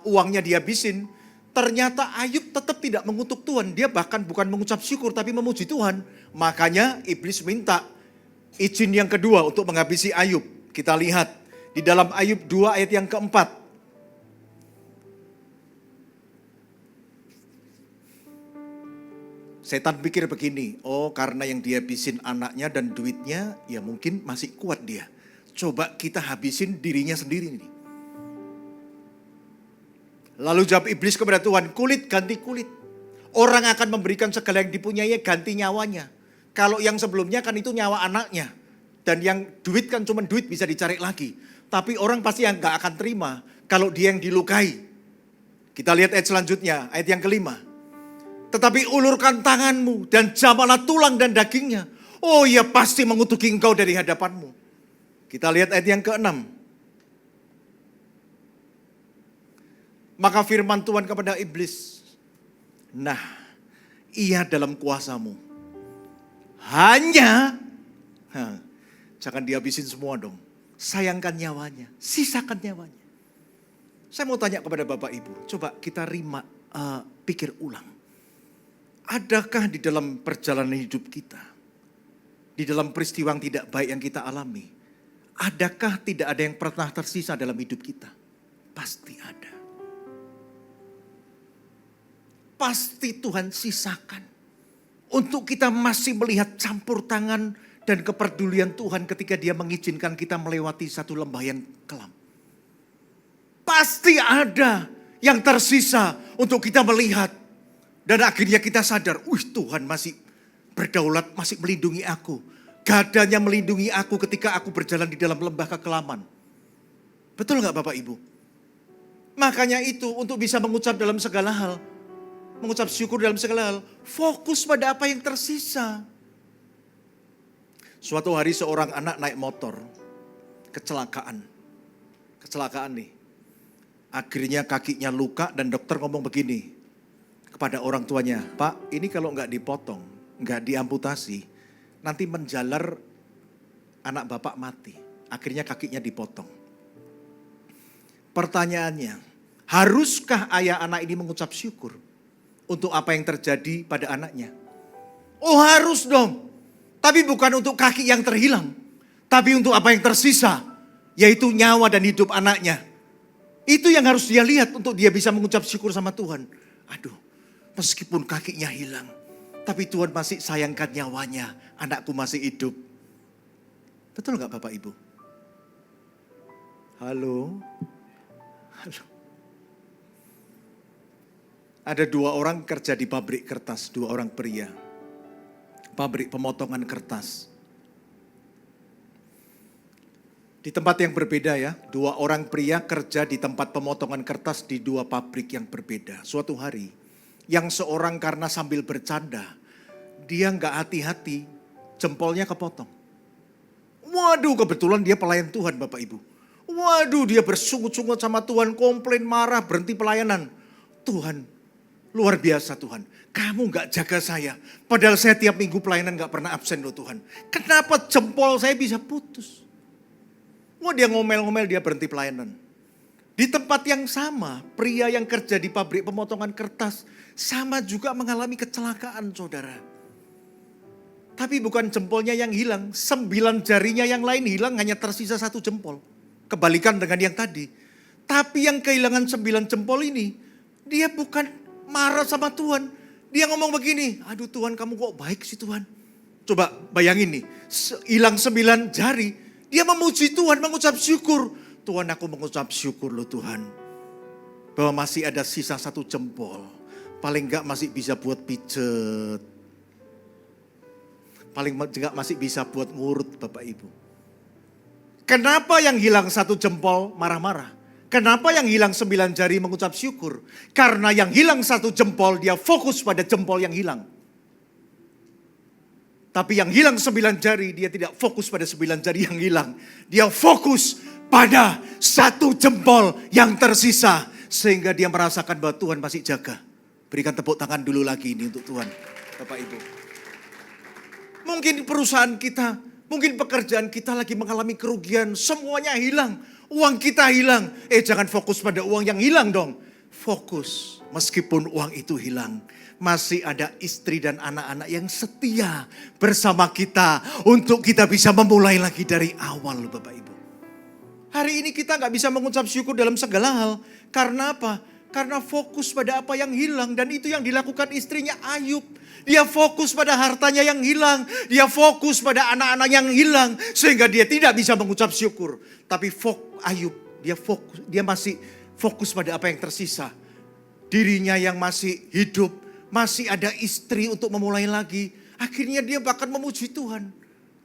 uangnya dihabisin. Ternyata Ayub tetap tidak mengutuk Tuhan. Dia bahkan bukan mengucap syukur tapi memuji Tuhan. Makanya iblis minta izin yang kedua untuk menghabisi Ayub. Kita lihat di dalam Ayub 2 ayat yang keempat. Setan pikir begini, oh karena yang dihabisin anaknya dan duitnya, ya mungkin masih kuat dia. Coba kita habisin dirinya sendiri nih. Lalu jawab iblis kepada Tuhan, kulit ganti kulit. Orang akan memberikan segala yang dipunyainya ganti nyawanya. Kalau yang sebelumnya kan itu nyawa anaknya. Dan yang duit kan cuma duit bisa dicari lagi. Tapi orang pasti yang gak akan terima kalau dia yang dilukai. Kita lihat ayat selanjutnya, ayat yang kelima. Tetapi ulurkan tanganmu dan jamalah tulang dan dagingnya. Oh ia pasti mengutuki engkau dari hadapanmu. Kita lihat ayat yang ke-6. Maka firman Tuhan kepada iblis, nah, ia dalam kuasamu. Hanya, jangan dihabisin semua dong. Sayangkan nyawanya, sisakan nyawanya. Saya mau tanya kepada Bapak Ibu, coba kita pikir ulang. Adakah di dalam perjalanan hidup kita, di dalam peristiwa yang tidak baik yang kita alami, adakah tidak ada yang pernah tersisa dalam hidup kita? Pasti ada. Pasti Tuhan sisakan. Untuk kita masih melihat campur tangan dan kepedulian Tuhan ketika Dia mengizinkan kita melewati satu lembah yang kelam. Pasti ada yang tersisa untuk kita melihat. Dan akhirnya kita sadar, Tuhan masih berdaulat, masih melindungi aku. Gadanya melindungi aku ketika aku berjalan di dalam lembah kekelaman. Betul gak Bapak Ibu? Makanya itu untuk bisa mengucap dalam segala hal, mengucap syukur dalam segala hal, fokus pada apa yang tersisa. Suatu hari seorang anak naik motor, kecelakaan nih. Akhirnya kakinya luka dan dokter ngomong begini kepada orang tuanya, Pak, ini kalau nggak dipotong, nggak diamputasi, nanti menjalar anak bapak mati. Akhirnya kakinya dipotong. Pertanyaannya, haruskah ayah anak ini mengucap syukur untuk apa yang terjadi pada anaknya? Oh harus dong, tapi bukan untuk kaki yang terhilang, tapi untuk apa yang tersisa, yaitu nyawa dan hidup anaknya. Itu yang harus dia lihat untuk dia bisa mengucap syukur sama Tuhan. Aduh, meskipun kakinya hilang, tapi Tuhan masih sayangkan nyawanya, anakku masih hidup. Betul gak Bapak Ibu? Halo? Ada 2 orang kerja di pabrik kertas, 2 orang pria. Pabrik pemotongan kertas. Di tempat yang berbeda ya, 2 orang pria kerja di tempat pemotongan kertas di 2 pabrik yang berbeda. Suatu hari, yang seorang karena sambil bercanda, dia gak hati-hati, jempolnya kepotong. Waduh, kebetulan dia pelayan Tuhan Bapak Ibu. Waduh, dia bersungut-sungut sama Tuhan, komplain, marah, berhenti pelayanan. Tuhan, luar biasa Tuhan. Kamu gak jaga saya. Padahal saya tiap minggu pelayanan gak pernah absen loh Tuhan. Kenapa jempol saya bisa putus? Wah, dia ngomel-ngomel, dia berhenti pelayanan. Di tempat yang sama, pria yang kerja di pabrik pemotongan kertas sama juga mengalami kecelakaan saudara. Tapi bukan jempolnya yang hilang, 9 jarinya yang lain hilang, hanya tersisa 1 jempol. Kebalikan dengan yang tadi. Tapi yang kehilangan 9 jempol ini, dia bukan marah sama Tuhan. Dia ngomong begini, aduh Tuhan kamu kok baik sih Tuhan. Coba bayangin nih, hilang 9 jari, dia memuji Tuhan, mengucap syukur. Tuhan aku mengucap syukur loh Tuhan. Bahwa masih ada sisa 1 jempol. Paling enggak masih bisa buat pijet. Paling enggak masih bisa buat ngurut Bapak Ibu. Kenapa yang hilang 1 jempol marah-marah? Kenapa yang hilang 9 jari mengucap syukur? Karena yang hilang 1 jempol dia fokus pada jempol yang hilang. Tapi yang hilang 9 jari dia tidak fokus pada 9 jari yang hilang. Dia fokus pada 1 jempol yang tersisa. Sehingga dia merasakan bahwa Tuhan masih jaga. Berikan tepuk tangan dulu lagi ini untuk Tuhan. Bapak Ibu. Mungkin perusahaan kita, mungkin pekerjaan kita lagi mengalami kerugian. Semuanya hilang. Uang kita hilang. Jangan fokus pada uang yang hilang dong. Fokus meskipun uang itu hilang. Masih ada istri dan anak-anak yang setia bersama kita. Untuk kita bisa memulai lagi dari awal Bapak Ibu. Hari ini kita gak bisa mengucap syukur dalam segala hal. Karena apa? Karena fokus pada apa yang hilang. Dan itu yang dilakukan istrinya Ayub. Dia fokus pada hartanya yang hilang. Dia fokus pada anak-anak yang hilang. Sehingga dia tidak bisa mengucap syukur. Tapi Ayub, dia masih fokus pada apa yang tersisa. Dirinya yang masih hidup. Masih ada istri untuk memulai lagi. Akhirnya dia bahkan memuji Tuhan.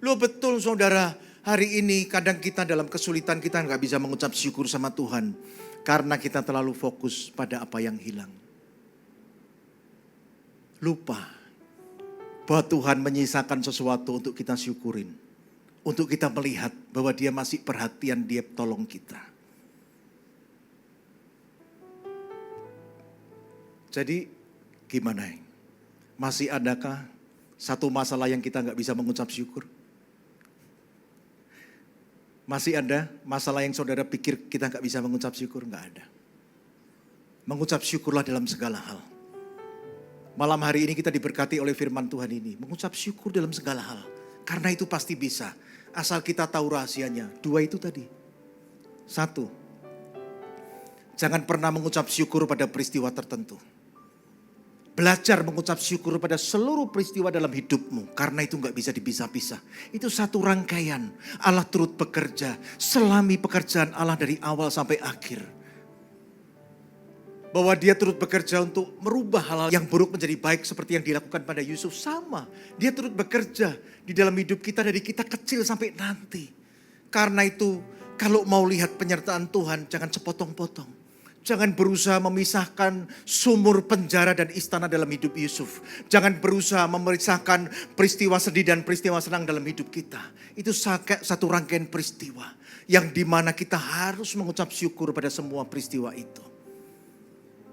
Loh betul saudara. Hari ini kadang kita dalam kesulitan kita gak bisa mengucap syukur sama Tuhan. Karena kita terlalu fokus pada apa yang hilang. Lupa bahwa Tuhan menyisakan sesuatu untuk kita syukurin. Untuk kita melihat bahwa dia masih perhatian, dia tolong kita. Jadi gimana? Masih adakah satu masalah yang kita nggak bisa mengucap syukur? Masih ada masalah yang saudara pikir kita nggak bisa mengucap syukur? Nggak ada. Mengucap syukurlah dalam segala hal. Malam hari ini kita diberkati oleh firman Tuhan ini. Mengucap syukur dalam segala hal. Karena itu pasti bisa. Asal kita tahu rahasianya. 2 itu tadi. 1. Jangan pernah mengucap syukur pada peristiwa tertentu. Belajar mengucap syukur pada seluruh peristiwa dalam hidupmu. Karena itu gak bisa dipisah-pisah. Itu satu rangkaian. Allah turut bekerja. Selami pekerjaan Allah dari awal sampai akhir. Bahwa dia turut bekerja untuk merubah hal-hal yang buruk menjadi baik. Seperti yang dilakukan pada Yusuf. Sama. Dia turut bekerja di dalam hidup kita dari kita kecil sampai nanti. Karena itu kalau mau lihat penyertaan Tuhan jangan sepotong-potong. Jangan berusaha memisahkan sumur penjara dan istana dalam hidup Yusuf. Jangan berusaha memisahkan peristiwa sedih dan peristiwa senang dalam hidup kita. Itu satu rangkaian peristiwa. Yang dimana kita harus mengucap syukur pada semua peristiwa itu.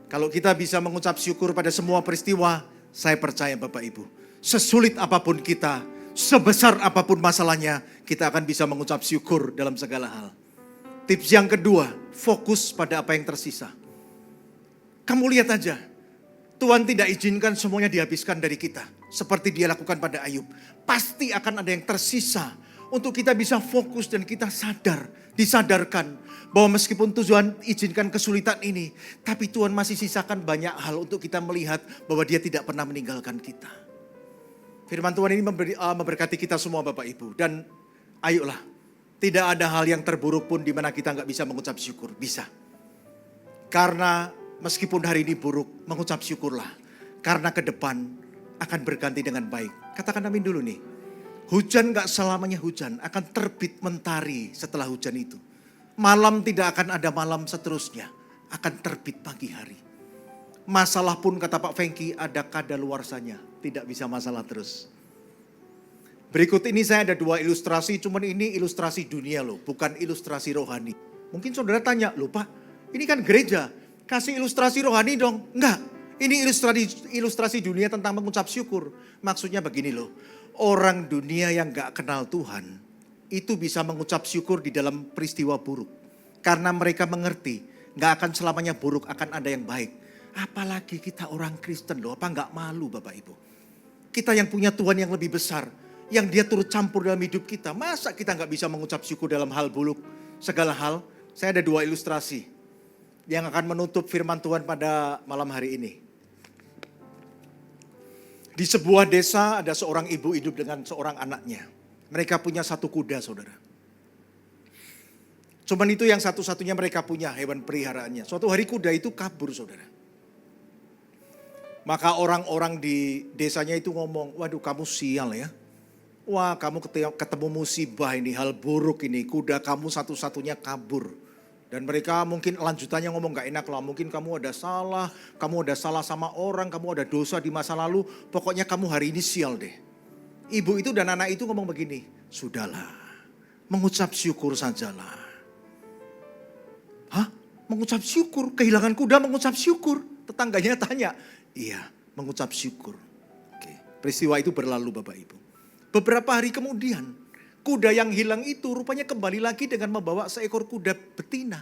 Kalau kita bisa mengucap syukur pada semua peristiwa, saya percaya Bapak Ibu. Sesulit apapun kita, sebesar apapun masalahnya, kita akan bisa mengucap syukur dalam segala hal. Tips yang kedua, fokus pada apa yang tersisa. Kamu lihat aja, Tuhan tidak izinkan semuanya dihabiskan dari kita. Seperti dia lakukan pada Ayub. Pasti akan ada yang tersisa untuk kita bisa fokus dan kita disadarkan bahwa meskipun Tuhan izinkan kesulitan ini, tapi Tuhan masih sisakan banyak hal untuk kita melihat bahwa dia tidak pernah meninggalkan kita. Firman Tuhan ini memberkati kita semua Bapak Ibu. Dan ayolah, tidak ada hal yang terburuk pun di mana kita nggak bisa mengucap syukur. Bisa. Karena meskipun hari ini buruk, mengucap syukurlah. Karena ke depan akan berganti dengan baik. Katakan amin dulu nih. Hujan nggak selamanya hujan, akan terbit mentari setelah hujan itu. Malam tidak akan ada malam seterusnya, akan terbit pagi hari. Masalah pun kata Pak Fengki ada kadaluarsanya, tidak bisa masalah terus. Berikut ini saya ada 2 ilustrasi, cuman ini ilustrasi dunia loh, bukan ilustrasi rohani. Mungkin saudara tanya, loh Pak, ini kan gereja, kasih ilustrasi rohani dong. Enggak, ini ilustrasi dunia tentang mengucap syukur. Maksudnya begini loh, orang dunia yang gak kenal Tuhan, itu bisa mengucap syukur di dalam peristiwa buruk. Karena mereka mengerti, gak akan selamanya buruk, akan ada yang baik. Apalagi kita orang Kristen loh, apa gak malu Bapak Ibu? Kita yang punya Tuhan yang lebih besar, yang dia turut campur dalam hidup kita. Masa kita gak bisa mengucap syukur dalam hal buruk? Segala hal, saya ada 2 ilustrasi yang akan menutup firman Tuhan pada malam hari ini. Di sebuah desa ada seorang ibu hidup dengan seorang anaknya. Mereka punya 1 kuda saudara. Cuman itu yang satu-satunya mereka punya hewan peliharaannya. Suatu hari kuda itu kabur saudara. Maka orang-orang di desanya itu ngomong, waduh kamu sial ya. Wah kamu ketemu musibah ini, hal buruk ini. Kuda kamu satu-satunya kabur. Dan mereka mungkin lanjutannya ngomong gak enak lah. Mungkin kamu ada salah sama orang, kamu ada dosa di masa lalu. Pokoknya kamu hari ini sial deh. Ibu itu dan anak itu ngomong begini, sudahlah, mengucap syukur sajalah. Hah? Mengucap syukur? Kehilangan kuda mengucap syukur? Tetangganya tanya, iya mengucap syukur. Oke. Peristiwa itu berlalu Bapak Ibu. Beberapa hari kemudian, kuda yang hilang itu rupanya kembali lagi dengan membawa seekor kuda betina.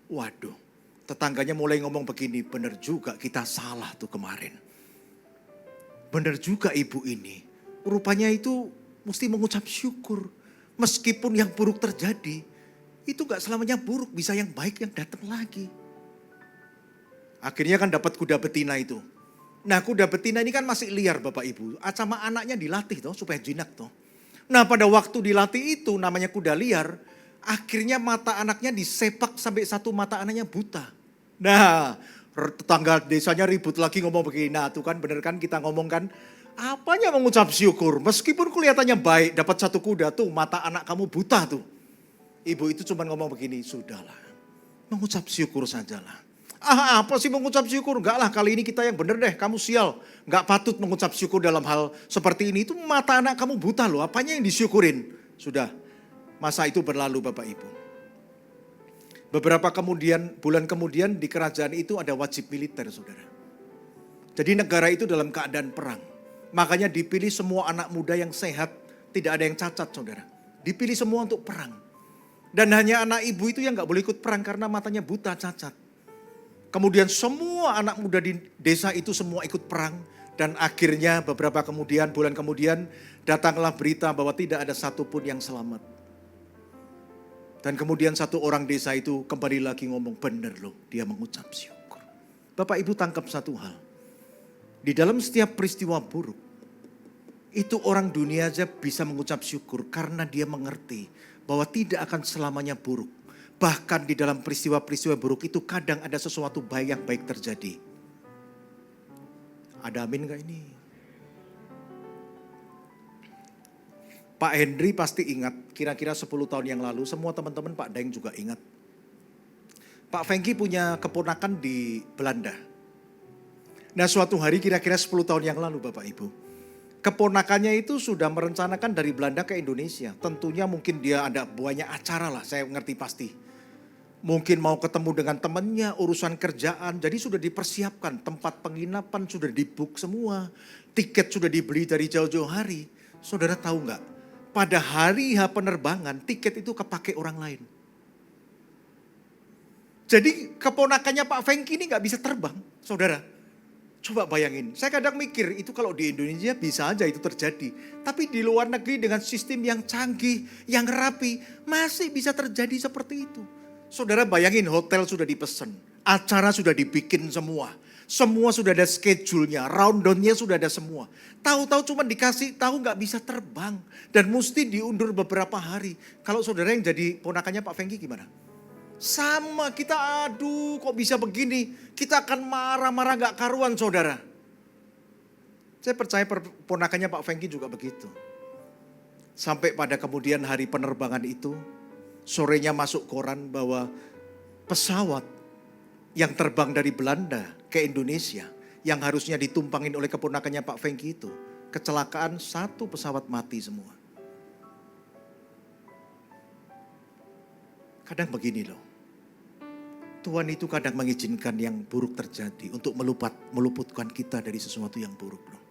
Waduh, tetangganya mulai ngomong begini, benar juga kita salah tuh kemarin. Benar juga ibu ini, rupanya itu mesti mengucap syukur. Meskipun yang buruk terjadi, itu gak selamanya buruk, bisa yang baik yang datang lagi. Akhirnya kan dapat kuda betina itu. Nah kuda betina ini kan masih liar Bapak Ibu. Sama anaknya dilatih toh supaya jinak toh. Nah pada waktu dilatih itu namanya kuda liar. Akhirnya mata anaknya disepak sampai satu mata anaknya buta. Nah tetangga desanya ribut lagi ngomong begini. Nah tuh kan bener kan kita ngomong kan. Apanya mengucap syukur. Meskipun kelihatannya baik dapat 1 kuda tuh mata anak kamu buta tuh. Ibu itu cuma ngomong begini. Sudahlah mengucap syukur sajalah. Apa sih mengucap syukur? Enggak lah kali ini kita yang bener deh, kamu sial. Enggak patut mengucap syukur dalam hal seperti ini. Itu mata anak kamu buta loh, apanya yang disyukurin? Sudah, masa itu berlalu Bapak Ibu. Beberapa bulan kemudian di kerajaan itu ada wajib militer, saudara. Jadi negara itu dalam keadaan perang. Makanya dipilih semua anak muda yang sehat, tidak ada yang cacat, saudara. Dipilih semua untuk perang. Dan hanya anak ibu itu yang gak boleh ikut perang karena matanya buta, cacat. Kemudian semua anak muda di desa itu semua ikut perang. Dan akhirnya beberapa bulan kemudian datanglah berita bahwa tidak ada satupun yang selamat. Dan kemudian satu orang desa itu kembali lagi ngomong, bener loh, dia mengucap syukur. Bapak Ibu tangkap satu hal. Di dalam setiap peristiwa buruk, itu orang dunia aja bisa mengucap syukur karena dia mengerti bahwa tidak akan selamanya buruk. Bahkan di dalam peristiwa-peristiwa buruk itu kadang ada sesuatu baik yang baik terjadi. Ada amin gak ini? Pak Henry pasti ingat, kira-kira 10 tahun yang lalu, semua teman-teman Pak Daeng juga ingat. Pak Fengki punya keponakan di Belanda. Nah suatu hari kira-kira 10 tahun yang lalu Bapak Ibu, keponakannya itu sudah merencanakan dari Belanda ke Indonesia. Tentunya mungkin dia ada banyak acara lah, saya ngerti pasti. Mungkin mau ketemu dengan temannya, urusan kerjaan. Jadi sudah dipersiapkan, tempat penginapan sudah dibook semua. Tiket sudah dibeli dari jauh-jauh hari. Saudara tahu nggak? Pada hari H penerbangan, tiket itu kepake orang lain. Jadi keponakannya Pak Fengki ini nggak bisa terbang, saudara. Coba bayangin, saya kadang mikir itu kalau di Indonesia bisa aja itu terjadi. Tapi di luar negeri dengan sistem yang canggih, yang rapi, masih bisa terjadi seperti itu. Saudara bayangin hotel sudah dipesan, acara sudah dibikin semua. Semua sudah ada schedule-nya, rundown-nya sudah ada semua. Tahu-tahu cuma dikasih tahu nggak bisa terbang. Dan mesti diundur beberapa hari. Kalau saudara yang jadi ponakannya Pak Fengki gimana? Sama kita, aduh kok bisa begini. Kita akan marah-marah gak karuan saudara. Saya percaya ponakannya Pak Fengki juga begitu. Sampai pada kemudian hari penerbangan itu, sorenya masuk koran bahwa pesawat yang terbang dari Belanda ke Indonesia, yang harusnya ditumpangin oleh keponakannya Pak Fengki itu, kecelakaan satu pesawat mati semua. Kadang begini loh, Tuhan itu kadang mengizinkan yang buruk terjadi untuk meluputkan kita dari sesuatu yang buruk loh.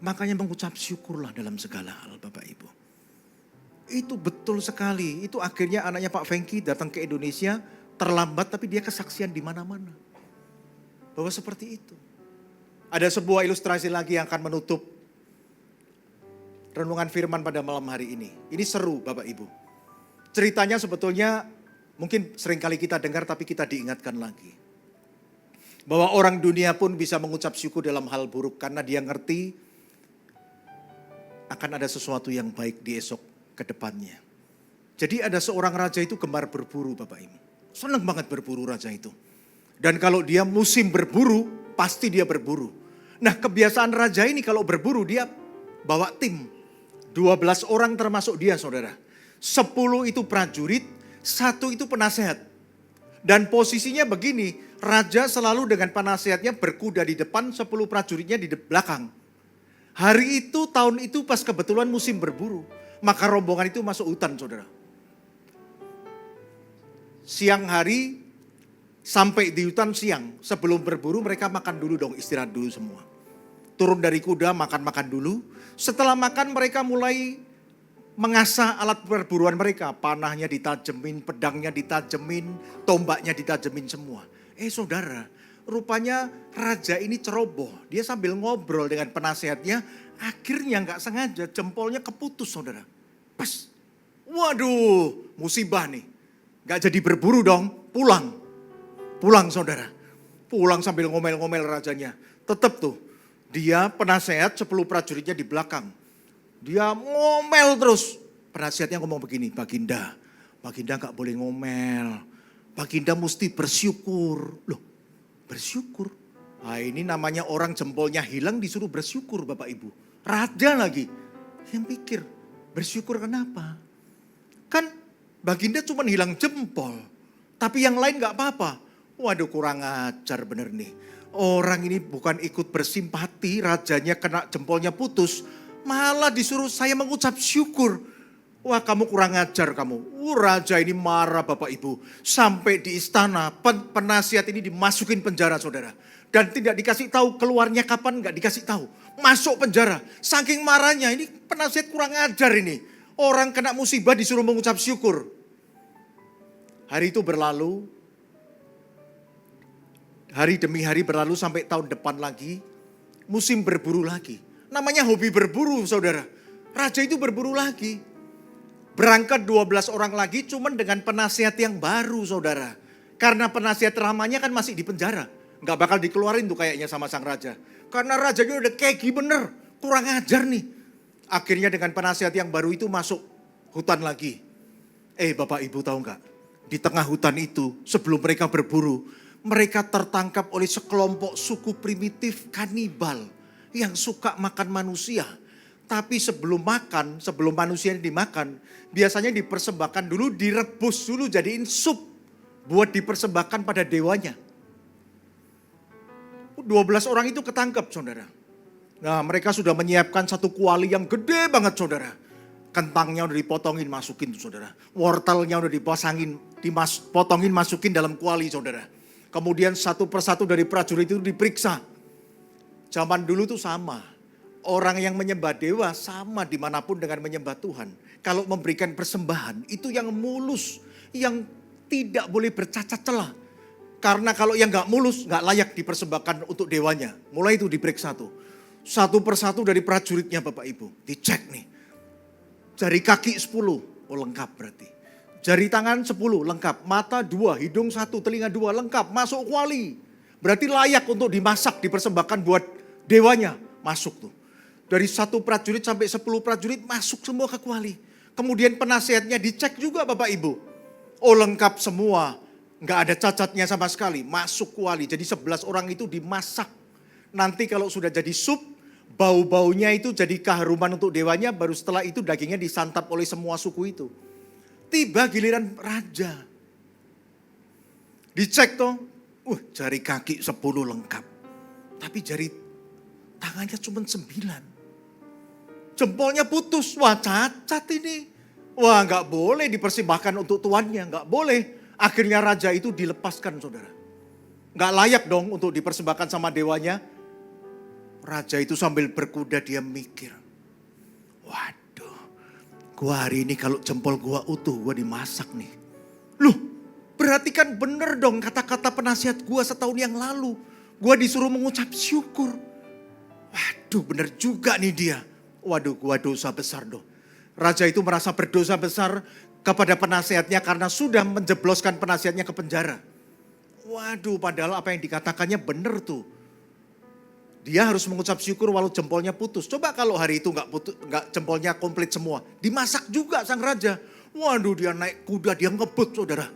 Makanya mengucap syukurlah dalam segala hal Bapak Ibu. Itu betul sekali, itu akhirnya anaknya Pak Fengki datang ke Indonesia, terlambat tapi dia kesaksian di mana-mana. Bahwa seperti itu. Ada sebuah ilustrasi lagi yang akan menutup renungan firman pada malam hari ini. Ini seru Bapak Ibu. Ceritanya sebetulnya mungkin seringkali kita dengar tapi kita diingatkan lagi. Bahwa orang dunia pun bisa mengucap syukur dalam hal buruk karena dia ngerti akan ada sesuatu yang baik di esok ke depannya. Jadi ada seorang raja itu gemar berburu Bapak Ibu. Senang banget berburu raja itu. Dan kalau dia musim berburu, pasti dia berburu. Nah kebiasaan raja ini kalau berburu dia bawa tim. 12 orang termasuk dia saudara. 10 itu prajurit, 1 itu penasehat. Dan posisinya begini, raja selalu dengan penasehatnya berkuda di depan, 10 prajuritnya di belakang. Hari itu, tahun itu pas kebetulan musim berburu. Maka rombongan itu masuk hutan saudara. Siang hari sampai di hutan siang. Sebelum berburu mereka makan dulu dong, istirahat dulu semua. Turun dari kuda makan-makan dulu. Setelah makan mereka mulai mengasah alat perburuan mereka. Panahnya ditajemin, pedangnya ditajemin, tombaknya ditajemin semua. Saudara, rupanya raja ini ceroboh. Dia sambil ngobrol dengan penasehatnya, akhirnya gak sengaja jempolnya keputus saudara. Pas, waduh musibah nih. Gak jadi berburu dong, pulang. Pulang saudara. Pulang sambil ngomel-ngomel rajanya. Tetap tuh, dia penasehat 10 prajuritnya di belakang. Dia ngomel terus. Penasihatnya ngomong begini, Baginda gak boleh ngomel. Baginda mesti bersyukur. Loh, bersyukur? Nah, ini namanya orang jempolnya hilang disuruh bersyukur Bapak Ibu. Raja lagi. Yang pikir, bersyukur kenapa? Kan Baginda cuma hilang jempol. Tapi yang lain gak apa-apa. Waduh kurang ajar bener nih. Orang ini bukan ikut bersimpati, rajanya kena jempolnya putus. Malah disuruh saya mengucap syukur. Wah kamu kurang ajar kamu. Raja ini marah Bapak Ibu. Sampai di istana penasihat ini dimasukin penjara saudara. Dan tidak dikasih tahu keluarnya kapan, nggak dikasih tahu. Masuk penjara. Saking marahnya ini penasihat kurang ajar ini. Orang kena musibah disuruh mengucap syukur. Hari itu berlalu. Hari demi hari berlalu sampai tahun depan lagi. Musim berburu lagi. Namanya hobi berburu saudara. Raja itu berburu lagi. Berangkat 12 orang lagi cuman dengan penasihat yang baru saudara. Karena penasihat lamanya kan masih di penjara. Nggak bakal dikeluarin tuh kayaknya sama sang raja. Karena rajanya udah keki bener. Kurang ajar nih. Akhirnya dengan penasihat yang baru itu masuk hutan lagi. Bapak Ibu tahu nggak? Di tengah hutan itu sebelum mereka berburu. Mereka tertangkap oleh sekelompok suku primitif kanibal. Yang suka makan manusia. Tapi sebelum makan, sebelum manusia dimakan. Biasanya dipersembahkan dulu, direbus dulu jadiin sup. Buat dipersembahkan pada dewanya. 12 orang itu ketangkep saudara. Nah mereka sudah menyiapkan satu kuali yang gede banget saudara. Kentangnya udah dipotongin masukin tuh saudara. Wortelnya udah dipasangin, dipotongin masukin dalam kuali saudara. Kemudian satu persatu dari prajurit itu diperiksa. Zaman dulu tuh sama. Orang yang menyembah dewa sama dimanapun dengan menyembah Tuhan. Kalau memberikan persembahan itu yang mulus. Yang tidak boleh bercacat celah. Karena kalau yang gak mulus gak layak dipersembahkan untuk dewanya. Mulai itu diperiksa tuh. Satu persatu dari prajuritnya Bapak Ibu. Dicek nih. Jari kaki 10. Oh lengkap berarti. Jari tangan 10 lengkap. Mata 2, hidung 1, telinga 2 lengkap. Masuk kuali. Berarti layak untuk dimasak, dipersembahkan buat dewanya. Masuk tuh. Dari 1 prajurit sampai 10 prajurit masuk semua ke kuali. Kemudian penasihatnya dicek juga Bapak Ibu. Oh lengkap semua. Nggak ada cacatnya sama sekali. Masuk kuali. Jadi 11 orang itu dimasak. Nanti kalau sudah jadi sup, bau-baunya itu jadi keharuman untuk dewanya. Baru setelah itu dagingnya disantap oleh semua suku itu. Tiba giliran raja. Dicek toh. Jari kaki 10 lengkap. Tapi jari tangannya cuma 9. Jempolnya putus. Wah cacat ini. Wah nggak boleh dipersembahkan untuk tuannya. Nggak boleh. Akhirnya raja itu dilepaskan saudara. Nggak layak dong untuk dipersembahkan sama dewanya. Raja itu sambil berkuda dia mikir. Waduh. Gua hari ini kalau jempol gua utuh gua dimasak nih. Loh berarti kan bener dong kata-kata penasihat gua setahun yang lalu. Gua disuruh mengucap syukur. Waduh bener juga nih dia. Waduh gua dosa besar dong. Raja itu merasa berdosa besar kepada penasihatnya karena sudah menjebloskan penasihatnya ke penjara. Waduh padahal apa yang dikatakannya benar tuh. Dia harus mengucap syukur walau jempolnya putus. Coba kalau hari itu nggak jempolnya komplit semua. Dimasak juga sang raja. Waduh dia naik kuda dia ngebut saudara.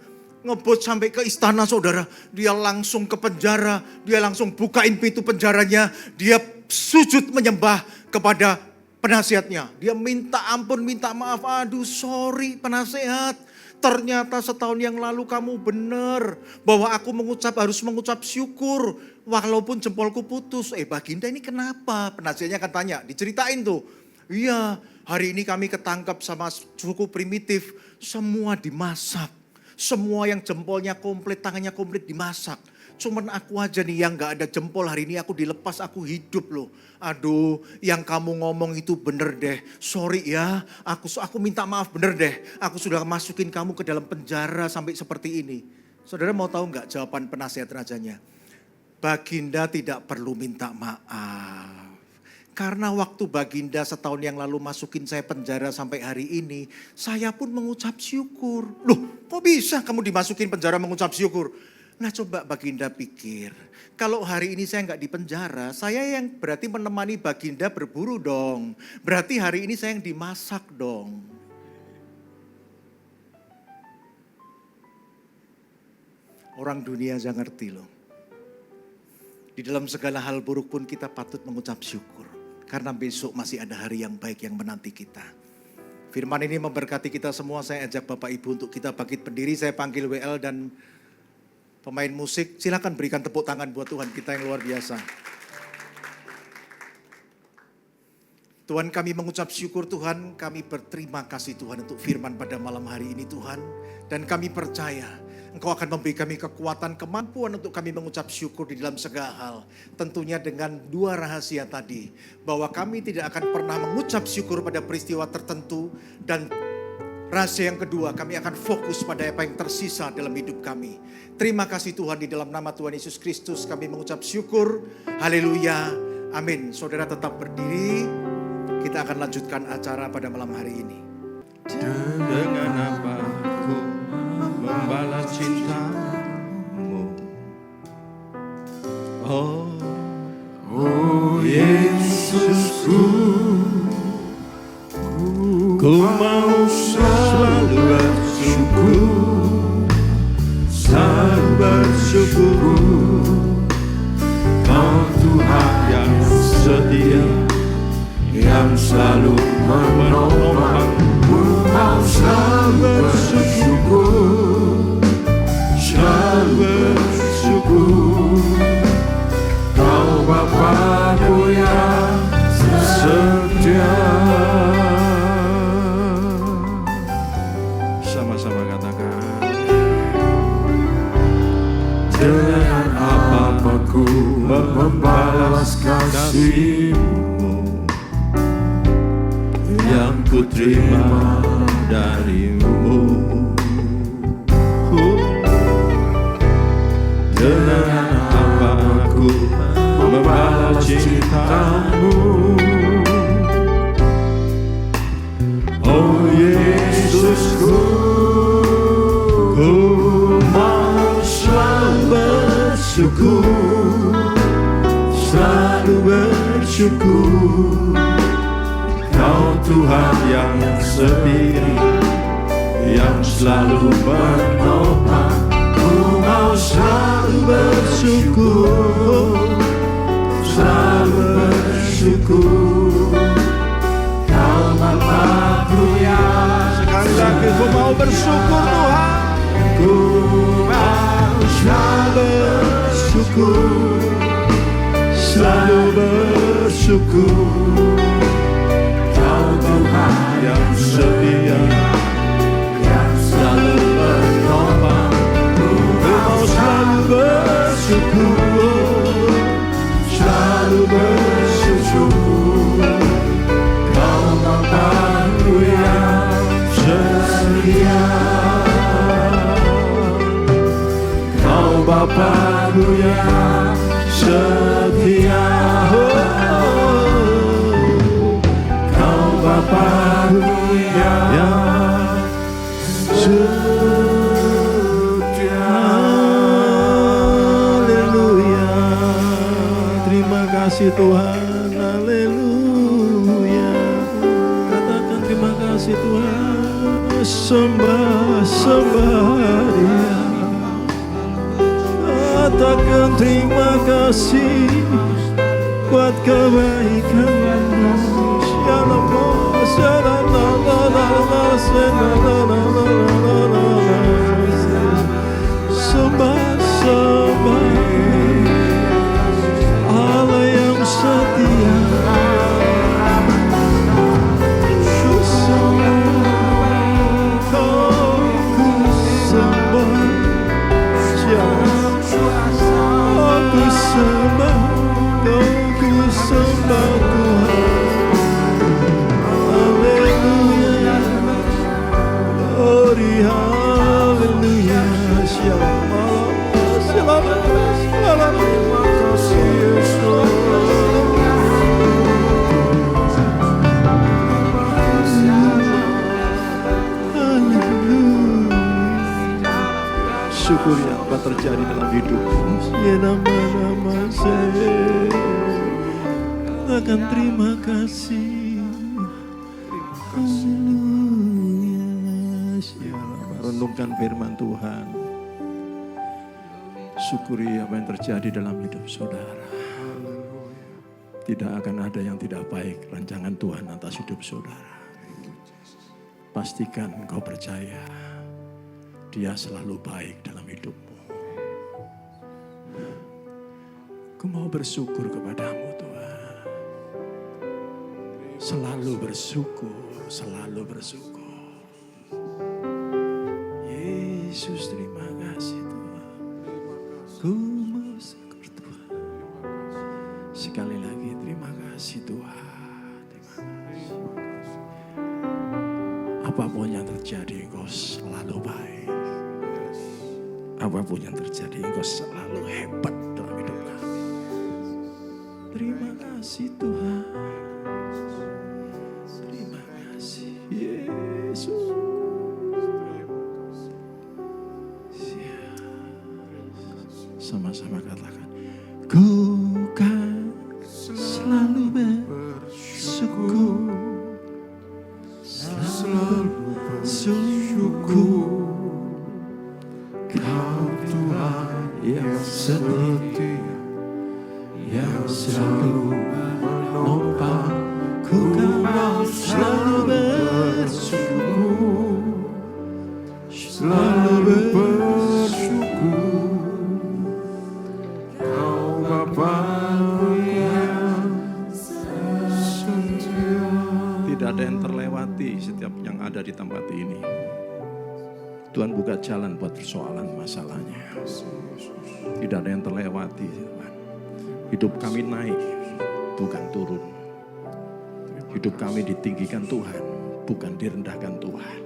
Ngebut sampai ke istana saudara. Dia langsung ke penjara. Dia langsung bukain pintu penjaranya. Dia sujud menyembah kepada penasihatnya. Dia minta ampun, minta maaf. Aduh sorry penasihat. Ternyata setahun yang lalu kamu benar. Bahwa aku harus mengucap syukur. Walaupun jempolku putus. Baginda ini kenapa? Penasihatnya akan tanya. Diceritain tuh. Iya hari ini kami ketangkap sama suku primitif. Semua dimasak. Semua yang jempolnya komplit, tangannya komplit dimasak. Cuman aku aja nih yang gak ada jempol hari ini aku dilepas, aku hidup loh. Aduh yang kamu ngomong itu bener deh. Sorry ya, aku minta maaf bener deh. Aku sudah masukin kamu ke dalam penjara sampai seperti ini. Saudara mau tahu gak jawaban penasihat rajanya? Baginda tidak perlu minta maaf. Karena waktu Baginda setahun yang lalu masukin saya penjara sampai hari ini, saya pun mengucap syukur. Loh kok bisa kamu dimasukin penjara mengucap syukur? Nah coba Baginda pikir, kalau hari ini saya nggak di penjara, saya yang berarti menemani Baginda berburu dong. Berarti hari ini saya yang dimasak dong. Orang dunia aja ngerti loh. Di dalam segala hal buruk pun kita patut mengucap syukur. Karena besok masih ada hari yang baik yang menanti kita. Firman ini memberkati kita semua, saya ajak Bapak Ibu untuk kita bangkit berdiri. Saya panggil WL dan pemain musik, silakan berikan tepuk tangan buat Tuhan kita yang luar biasa. Tuhan, kami mengucap syukur Tuhan, kami berterima kasih Tuhan untuk firman pada malam hari ini Tuhan. Dan kami percaya Engkau akan memberi kami kekuatan, kemampuan untuk kami mengucap syukur di dalam segala hal. Tentunya dengan dua rahasia tadi, bahwa kami tidak akan pernah mengucap syukur pada peristiwa tertentu. Dan rahasia yang kedua, kami akan fokus pada apa yang tersisa dalam hidup kami. Terima kasih Tuhan, di dalam nama Tuhan Yesus Kristus kami mengucap syukur. Haleluya, amin. Saudara tetap berdiri, kita akan lanjutkan acara pada malam hari ini. Dengan apa ku membalas cintamu, oh Yesusku, ku mau selalu bersyukur, selalu bersyukur. Kau Tuhan yang setia, yang selalu menolong. Mau selalu bersyukur, selalu bersyukur. Kau Bapa-Ku yang setia. Sama-sama katakan. Dengan apa ku membalas kasih-Mu yang ku terima darimu. Dengan apa aku membalas cintamu, oh Yesusku, ku mau selalu bersyukur, selalu bersyukur. Kau Tuhan yang setia, yang selalu menopang. Ku mau selalu bersyukur, selalu bersyukur. Kau Bapa-Ku yang sekali lagi ku mau bersyukur Tuhan. Ku mau selalu bersyukur, selalu bersyukur. Tuhan yang setia, yang selalu menopang. Ku mau selalu bersyukur, selalu bersyukur. Kau Bapa-Ku yang setia, Kau Bapa-Ku yang setia. Bapa-Ku yang setia. Haleluya. Terima kasih Tuhan. Haleluya. Katakan terima kasih Tuhan. Sembah Dia. Katakan terima kasih buat kebaikan-Mu. Sembah Allah yang setia. Kau ku sembah, aku sembah, Kau ku sembah Tuhan. Haleluya, syukuri apa terjadi dalam hidupmu. Ya nama-nama saya akan terima kasih. Renungkan firman Tuhan. Syukuri apa yang terjadi dalam hidup saudara. Tidak akan ada yang tidak baik rancangan Tuhan atas hidup saudara. Pastikan engkau percaya Dia selalu baik dalam hidupmu. Ku mau bersyukur kepadamu Tuhan. Selalu bersyukur, selalu bersyukur. Yesus, terima kasih Tuhan. Ku bersyukur Tuhan. Sekali lagi terima kasih Tuhan. Terima kasih. Apapun yang terjadi, Engkau selalu baik. Apapun yang terjadi, Engkau selalu hebat dalam hidup kami. Terima kasih Tuhan. Terima kasih Yesus. Sama-sama katakan, ku kan selalu bersyukur. Selalu bersyukur. Kau Tuhan yang setia, yang selalu menopang. Ku kan selalu bersyukur. Selalu bersyukur. Kau Bapa yang setia. Tidak ada yang terlewati setiap yang ada di tempat ini. Tuhan buka jalan buat persoalan masalahnya. Tidak ada yang terlewati Tuhan. Hidup kami naik, bukan turun. Hidup kami ditinggikan Tuhan, bukan direndahkan Tuhan.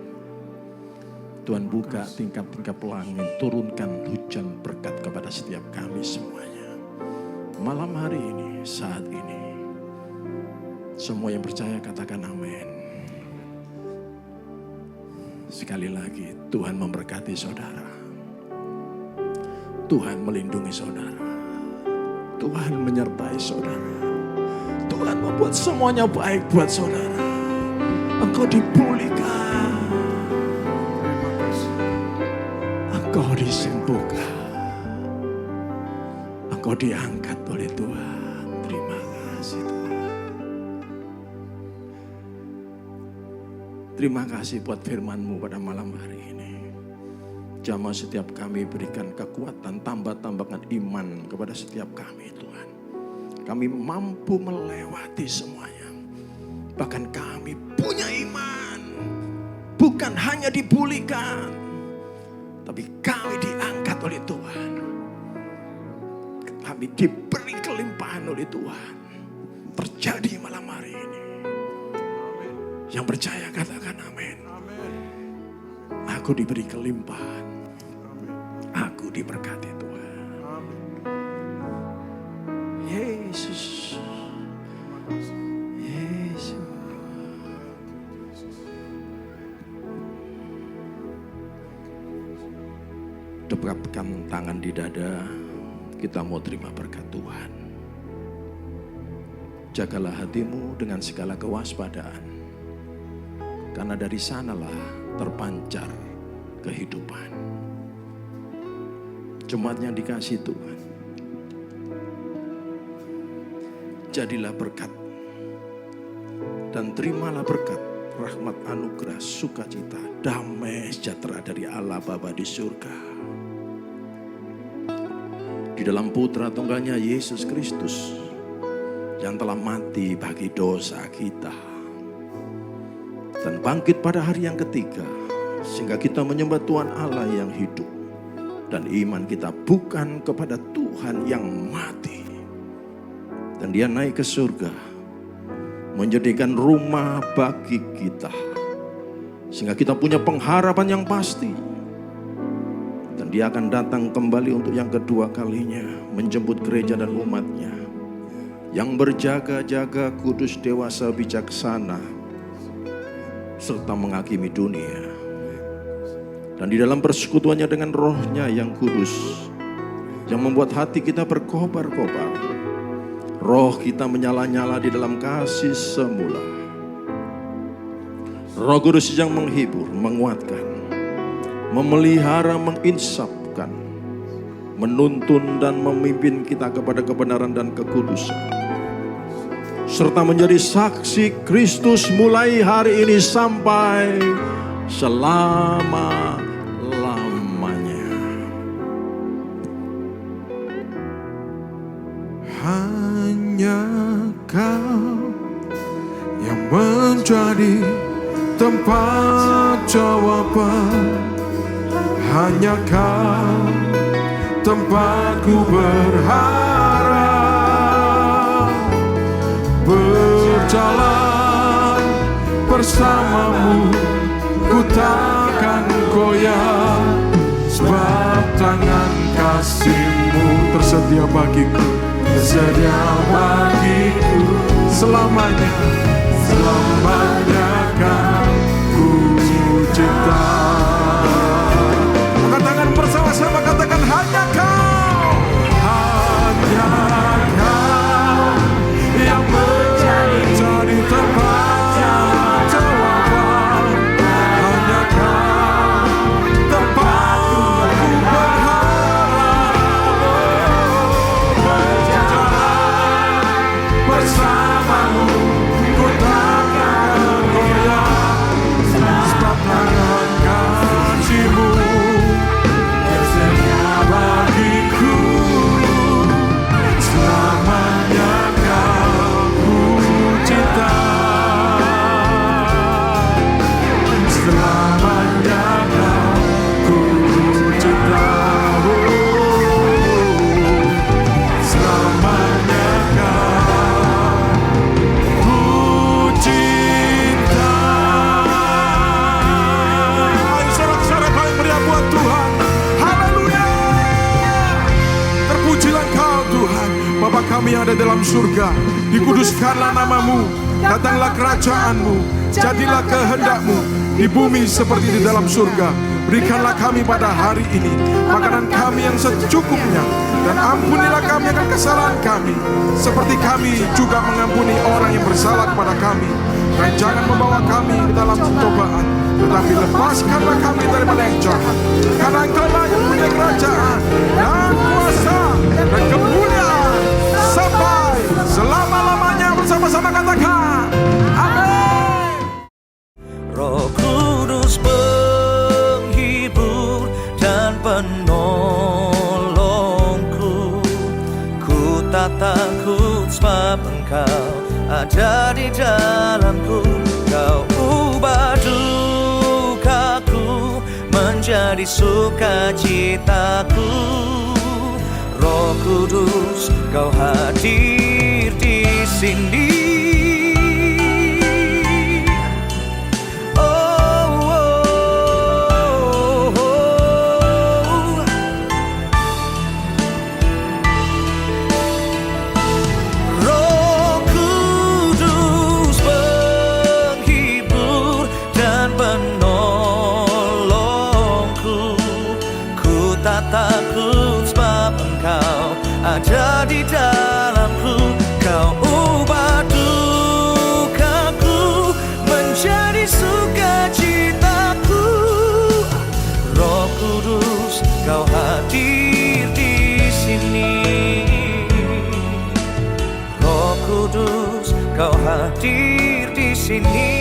Tuhan buka tingkap-tingkap langit, turunkan hujan berkat kepada setiap kami semuanya. Malam hari ini, saat ini, semua yang percaya katakan amin. Sekali lagi, Tuhan memberkati saudara. Tuhan melindungi saudara. Tuhan menyertai saudara. Tuhan membuat semuanya baik buat saudara. Engkau dipulihkan. Engkau disembuhkan. Engkau diangkat oleh Tuhan. Terima kasih Tuhan. Terima kasih buat firman-Mu pada malam hari ini. Jamah setiap kami berikan kekuatan, tambahkan iman kepada setiap kami Tuhan. Kami mampu melewati semuanya. Bahkan kami punya iman. Bukan hanya dipulihkan, tapi kami diangkat oleh Tuhan. Kami diberi kelimpahan oleh Tuhan. Terjadi malam hari ini. Yang percaya katakan amin. Aku diberi kelimpahan. Aku diberkati Tuhan. Yesus. Yesus. Depakkan tangan di dada. Kita mau terima berkat Tuhan. Jagalah hatimu dengan segala kewaspadaan. Karena dari sanalah terpancar kehidupan. Jemaat yang dikasihi Tuhan, jadilah berkat dan terimalah berkat, rahmat, anugerah, sukacita, damai sejahtera dari Allah Bapa di surga. Di dalam Putra Tunggalnya Yesus Kristus yang telah mati bagi dosa kita. Dan bangkit pada hari yang ketiga. Sehingga kita menyembah Tuhan Allah yang hidup. Dan iman kita bukan kepada Tuhan yang mati. Dan dia naik ke surga. Menjadikan rumah bagi kita. Sehingga kita punya pengharapan yang pasti. Dan dia akan datang kembali untuk yang kedua kalinya. Menjemput gereja dan umatnya. Yang berjaga-jaga, kudus, dewasa, bijaksana. Serta menghakimi dunia. Dan di dalam persekutuannya dengan rohnya yang kudus. Yang membuat hati kita berkobar-kobar. Roh kita menyala-nyala di dalam kasih semula. Roh Kudus yang menghibur, menguatkan. Memelihara, menginsafkan. Menuntun dan memimpin kita kepada kebenaran dan kekudusan. Serta menjadi saksi Kristus mulai hari ini sampai selama-lamanya. Hanya Kau yang menjadi tempat jawaban. Hanya Kau tempatku berharap, berjalan bersamamu ku takkan goyah, sebab tangan kasih-Mu tersedia bagiku, tersedia bagiku selamanya, selamanya kan ku cinta. Angkat tangan bersama-sama, katakan hanya Kau, hanya Kau yang menjadi tempat jawaban. Hanya Kau tempatku berharap, berjalan bersamamu ku takkan goyah, sebab tangan kasih-Mu tersedia bagiku, selamanya Kau ku cinta, selamanya Kau ku cinta, selamanya Kau ku cinta. Ayo sorak-sorai paling meriah buat Tuhan. Haleluya. Terpujilah Engkau Tuhan, Bapa kami yang ada dalam surga. Dikuduskanlah nama-Mu, datanglah kerajaan-Mu, jadilah kehendak-Mu di bumi seperti di dalam surga. Berikanlah kami pada hari ini makanan kami yang secukupnya, dan ampunilah kami akan kesalahan kami, seperti kami juga mengampuni orang yang bersalah kepada kami. Dan jangan membawa kami ke dalam pencobaan, tetapi lepaskanlah kami daripada yang jahat. Karena Engkau-lah yang punya kerajaan dan kuasa dan kemuliaan sampai selama-lamanya. Bersama-sama katakan amin. Roh Kudus penghibur dan penolongku, ku tak takut sebab Engkau ada di dalamku. Kau ubah dukaku menjadi sukacitaku. Roh Kudus, Kau hadir di sini. Ada di dalamku, Kau ubah dukaku menjadi sukacitaku. Roh Kudus, Kau hadir di sini. Roh Kudus, Kau hadir di sini.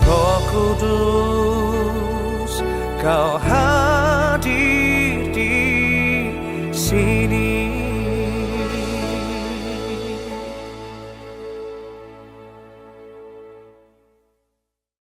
Roh Kudus, Kau hadir di sini.